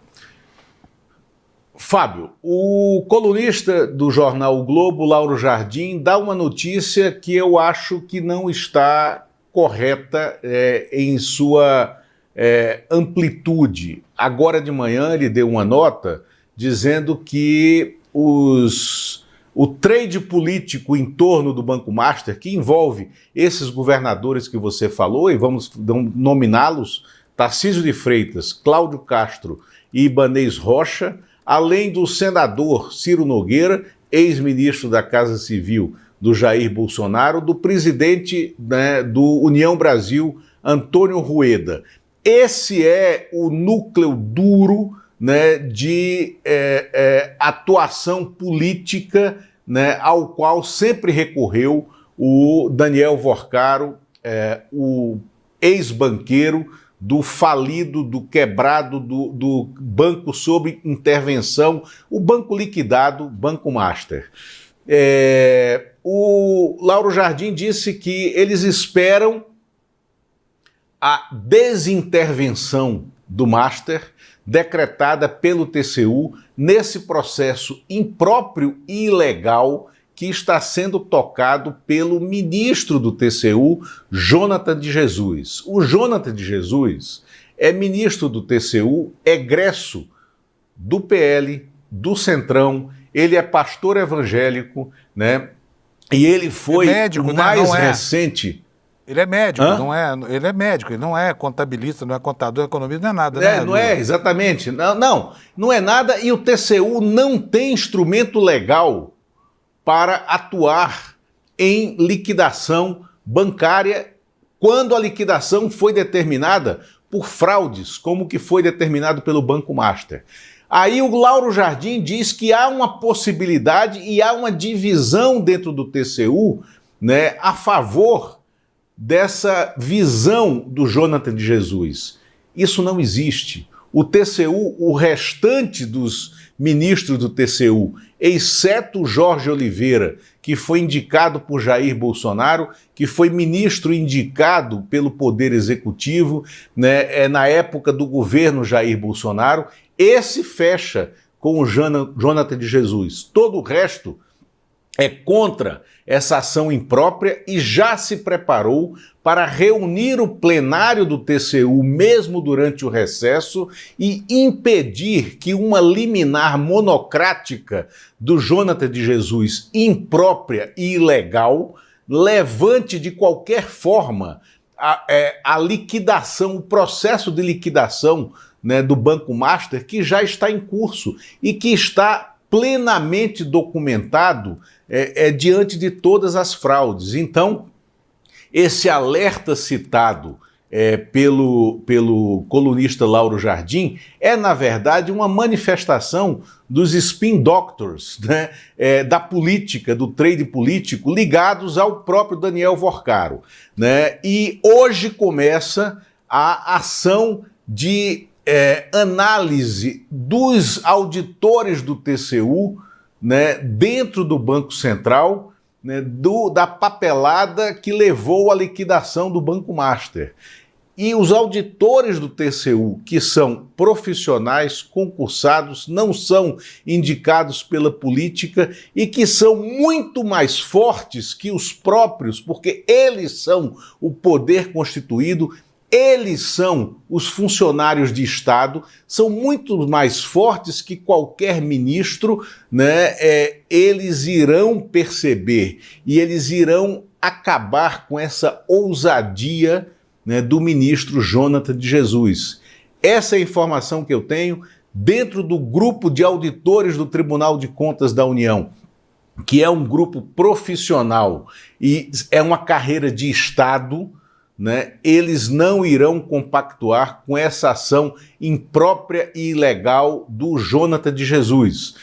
D: Fábio, o colunista do jornal O Globo, Lauro Jardim, dá uma notícia que eu acho que não está correta em sua amplitude. Agora de manhã ele deu uma nota dizendo que o trade político em torno do Banco Master, que envolve esses governadores que você falou, e vamos nominá-los, Tarcísio de Freitas, Cláudio Castro e Ibanez Rocha, além do senador Ciro Nogueira, ex-ministro da Casa Civil do Jair Bolsonaro, do presidente, né, do União Brasil, Antônio Rueda. Esse é o núcleo duro, né, de atuação política, né, ao qual sempre recorreu o Daniel Vorcaro, o ex-banqueiro do falido, do quebrado, do banco sob intervenção, o banco liquidado, Banco Master. O Lauro Jardim disse que eles esperam a desintervenção do Master decretada pelo TCU nesse processo impróprio e ilegal que está sendo tocado pelo ministro do TCU, Jonathan de Jesus. O Jonathan de Jesus é ministro do TCU, egresso do PL, do Centrão, ele é pastor evangélico, né? E ele foi
A: médico,
D: o mais
A: né?
D: recente...
A: Ele é médico, ele é médico, ele não é contabilista, não é contador, economista, não é nada, né?
D: Não é, exatamente. Não é nada, e o TCU não tem instrumento legal para atuar em liquidação bancária quando a liquidação foi determinada por fraudes, como que foi determinado pelo Banco Master. Aí o Lauro Jardim diz que há uma possibilidade e há uma divisão dentro do TCU, né, a favor dessa visão do Jonathan de Jesus. Isso não existe. O TCU, o restante dos ministros do TCU, exceto Jorge Oliveira, que foi indicado por Jair Bolsonaro, que foi ministro indicado pelo Poder Executivo, né, na época do governo Jair Bolsonaro, esse fecha com o Jonathan de Jesus. Todo o resto é contra essa ação imprópria e já se preparou para reunir o plenário do TCU, mesmo durante o recesso, e impedir que uma liminar monocrática do Jonathan de Jesus, imprópria e ilegal, levante de qualquer forma a liquidação, o processo de liquidação, né, do Banco Master, que já está em curso e que está plenamente documentado diante de todas as fraudes. Então, esse alerta citado pelo colunista Lauro Jardim é, na verdade, uma manifestação dos spin doctors, né, da política, do trade político, ligados ao próprio Daniel Vorcaro, né? E hoje começa a ação de análise dos auditores do TCU, né, dentro do Banco Central, né, da papelada que levou à liquidação do Banco Master. E os auditores do TCU, que são profissionais, concursados, não são indicados pela política e que são muito mais fortes que os próprios, porque eles são o poder constituído, eles são os funcionários de Estado, são muito mais fortes que qualquer ministro, né? Eles irão perceber e eles irão acabar com essa ousadia, né, do ministro Jonathan de Jesus. Essa é a informação que eu tenho dentro do grupo de auditores do Tribunal de Contas da União, que é um grupo profissional e é uma carreira de Estado, né? Eles não irão compactuar com essa ação imprópria e ilegal do Jonathan de Jesus,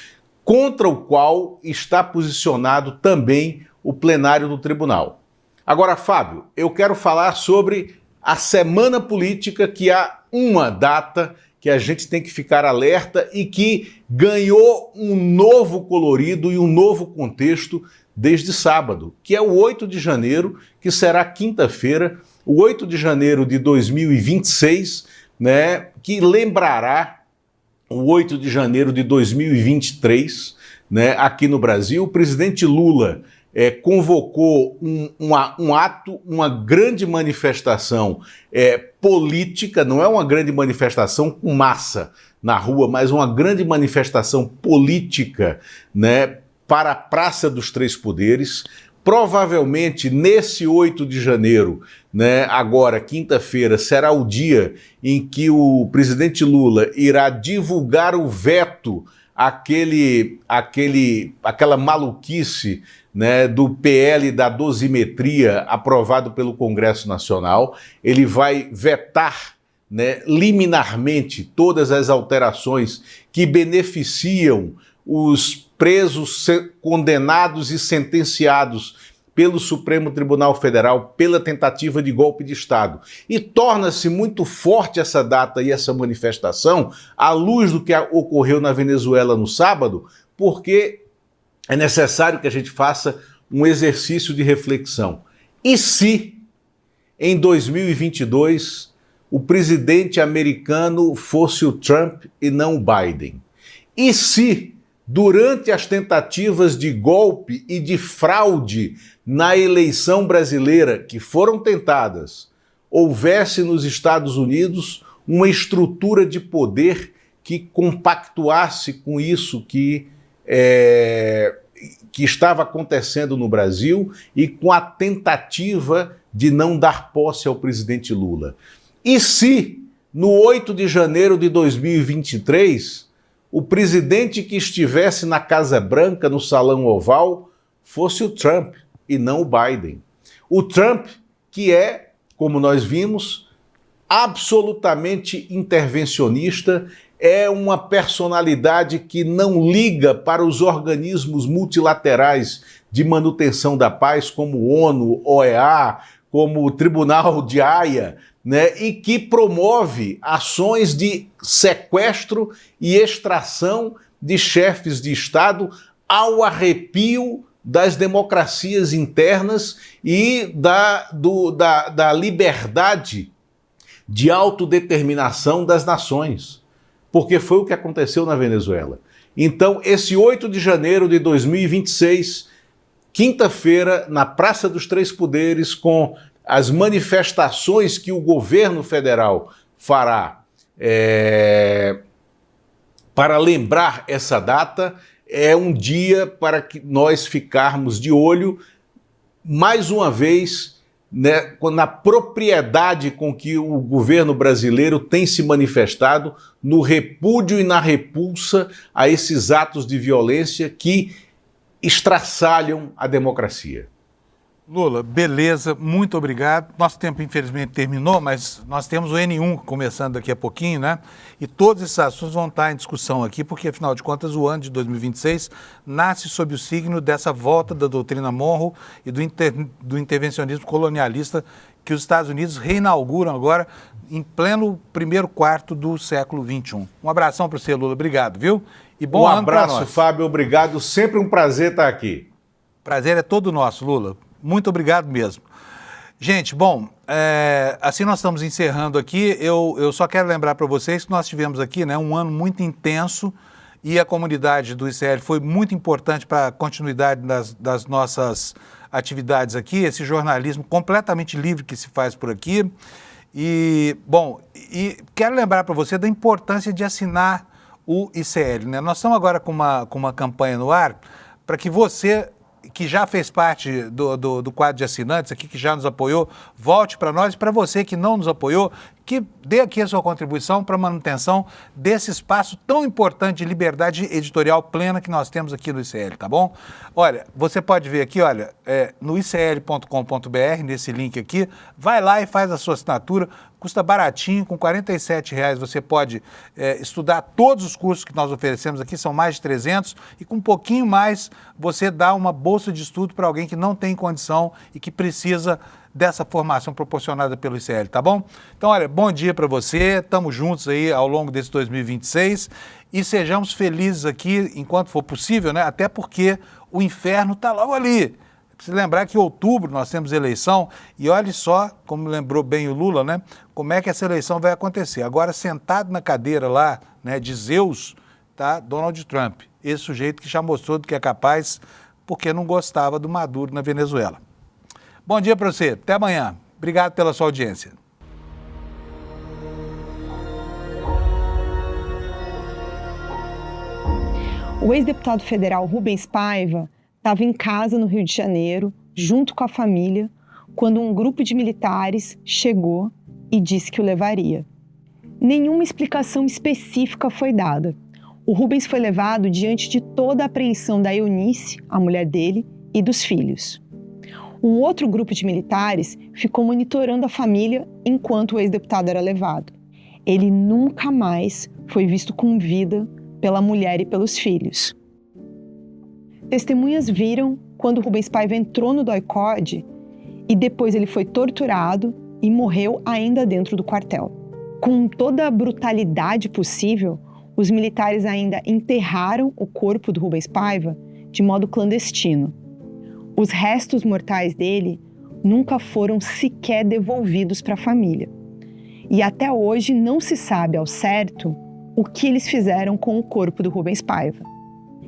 D: contra o qual está posicionado também o plenário do tribunal. Agora, Fábio, eu quero falar sobre a semana política, que há uma data que a gente tem que ficar alerta e que ganhou um novo colorido e um novo contexto desde sábado, que é o 8 de janeiro, que será quinta-feira, o 8 de janeiro de 2026, né, que lembrará o 8 de janeiro de 2023, né, aqui no Brasil. O presidente Lula convocou um ato, uma grande manifestação política, não é uma grande manifestação com massa na rua, mas uma grande manifestação política, né, para a Praça dos Três Poderes. Provavelmente nesse 8 de janeiro, né, agora quinta-feira, será o dia em que o presidente Lula irá divulgar o veto àquela maluquice, né, do PL da dosimetria aprovado pelo Congresso Nacional. Ele vai vetar, né, liminarmente todas as alterações que beneficiam os presos, condenados e sentenciados pelo Supremo Tribunal Federal pela tentativa de golpe de Estado. E torna-se muito forte essa data e essa manifestação à luz do que ocorreu na Venezuela no sábado, porque é necessário que a gente faça um exercício de reflexão. E se, em 2022, o presidente americano fosse o Trump e não o Biden? E se, durante as tentativas de golpe e de fraude na eleição brasileira que foram tentadas, houvesse nos Estados Unidos uma estrutura de poder que compactuasse com isso que estava acontecendo no Brasil e com a tentativa de não dar posse ao presidente Lula? E se, no 8 de janeiro de 2023, o presidente que estivesse na Casa Branca, no Salão Oval, fosse o Trump e não o Biden? O Trump, que é, como nós vimos, absolutamente intervencionista, é uma personalidade que não liga para os organismos multilaterais de manutenção da paz, como ONU, OEA, como o Tribunal de Haia, né, e que promove ações de sequestro e extração de chefes de Estado ao arrepio das democracias internas e da liberdade de autodeterminação das nações, porque foi o que aconteceu na Venezuela. Então, esse 8 de janeiro de 2026, quinta-feira, na Praça dos Três Poderes, com as manifestações que o governo federal fará para lembrar essa data, é um dia para que nós ficarmos de olho, mais uma vez, né, na propriedade com que o governo brasileiro tem se manifestado no repúdio e na repulsa a esses atos de violência que estraçalham a democracia.
A: Lula, beleza, muito obrigado. Nosso tempo, infelizmente, terminou, mas nós temos o N1 começando daqui a pouquinho, né? E todos esses assuntos vão estar em discussão aqui, porque, afinal de contas, o ano de 2026 nasce sob o signo dessa volta da doutrina Monroe e do intervencionismo colonialista que os Estados Unidos reinauguram agora em pleno primeiro quarto do século XXI. Um abração para você, Lula. Obrigado, viu? E bom ano para nós.
D: Um abraço, Fábio. Obrigado. Sempre um prazer estar aqui.
A: Prazer é todo nosso, Lula. Muito obrigado mesmo. Gente, bom, assim nós estamos encerrando aqui. Eu só quero lembrar para vocês que nós tivemos aqui, né, um ano muito intenso e a comunidade do ICL foi muito importante para a continuidade das nossas atividades aqui, esse jornalismo completamente livre que se faz por aqui. E, bom, quero lembrar para você da importância de assinar o ICL, né? Nós estamos agora com uma campanha no ar para que você, que já fez parte do quadro de assinantes aqui, que já nos apoiou, volte para nós, e para você que não nos apoiou, que dê aqui a sua contribuição para a manutenção desse espaço tão importante de liberdade editorial plena que nós temos aqui no ICL, tá bom? Olha, você pode ver aqui, olha, no icl.com.br, nesse link aqui, vai lá e faz a sua assinatura, custa baratinho, com R$ 47,00 você pode estudar todos os cursos que nós oferecemos aqui, são mais de 300, e com um pouquinho mais você dá uma bolsa de estudo para alguém que não tem condição e que precisa dessa formação proporcionada pelo ICL, tá bom? Então, olha, bom dia para você, estamos juntos aí ao longo desse 2026 e sejamos felizes aqui enquanto for possível, né? Até porque o inferno está logo ali. Precisa lembrar que em outubro nós temos eleição e olhe só, como lembrou bem o Lula, né? Como é que essa eleição vai acontecer. Agora, sentado na cadeira lá, né, de Zeus, tá Donald Trump, esse sujeito que já mostrou do que é capaz porque não gostava do Maduro na Venezuela. Bom dia para você, até amanhã. Obrigado pela sua audiência.
F: O ex-deputado federal Rubens Paiva estava em casa no Rio de Janeiro, junto com a família, quando um grupo de militares chegou e disse que o levaria. Nenhuma explicação específica foi dada. O Rubens foi levado diante de toda a apreensão da Eunice, a mulher dele, e dos filhos. Um outro grupo de militares ficou monitorando a família enquanto o ex-deputado era levado. Ele nunca mais foi visto com vida pela mulher e pelos filhos. Testemunhas viram quando Rubens Paiva entrou no DOI-CODE e depois ele foi torturado e morreu ainda dentro do quartel. Com toda a brutalidade possível, os militares ainda enterraram o corpo do Rubens Paiva de modo clandestino. Os restos mortais dele nunca foram sequer devolvidos para a família. E até hoje não se sabe ao certo o que eles fizeram com o corpo do Rubens Paiva.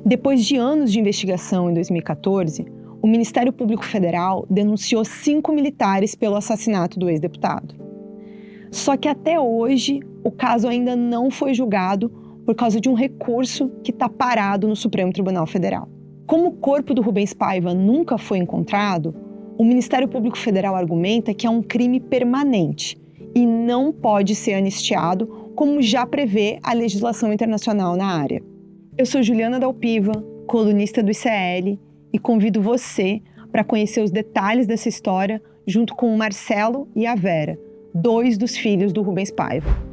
F: Depois de anos de investigação em 2014, o Ministério Público Federal denunciou 5 militares pelo assassinato do ex-deputado. Só que até hoje o caso ainda não foi julgado por causa de um recurso que está parado no Supremo Tribunal Federal. Como o corpo do Rubens Paiva nunca foi encontrado, o Ministério Público Federal argumenta que é um crime permanente e não pode ser anistiado, como já prevê a legislação internacional na área. Eu sou Juliana Dalpiva, colunista do ICL, e convido você para conhecer os detalhes dessa história junto com o Marcelo e a Vera, 2 dos filhos do Rubens Paiva.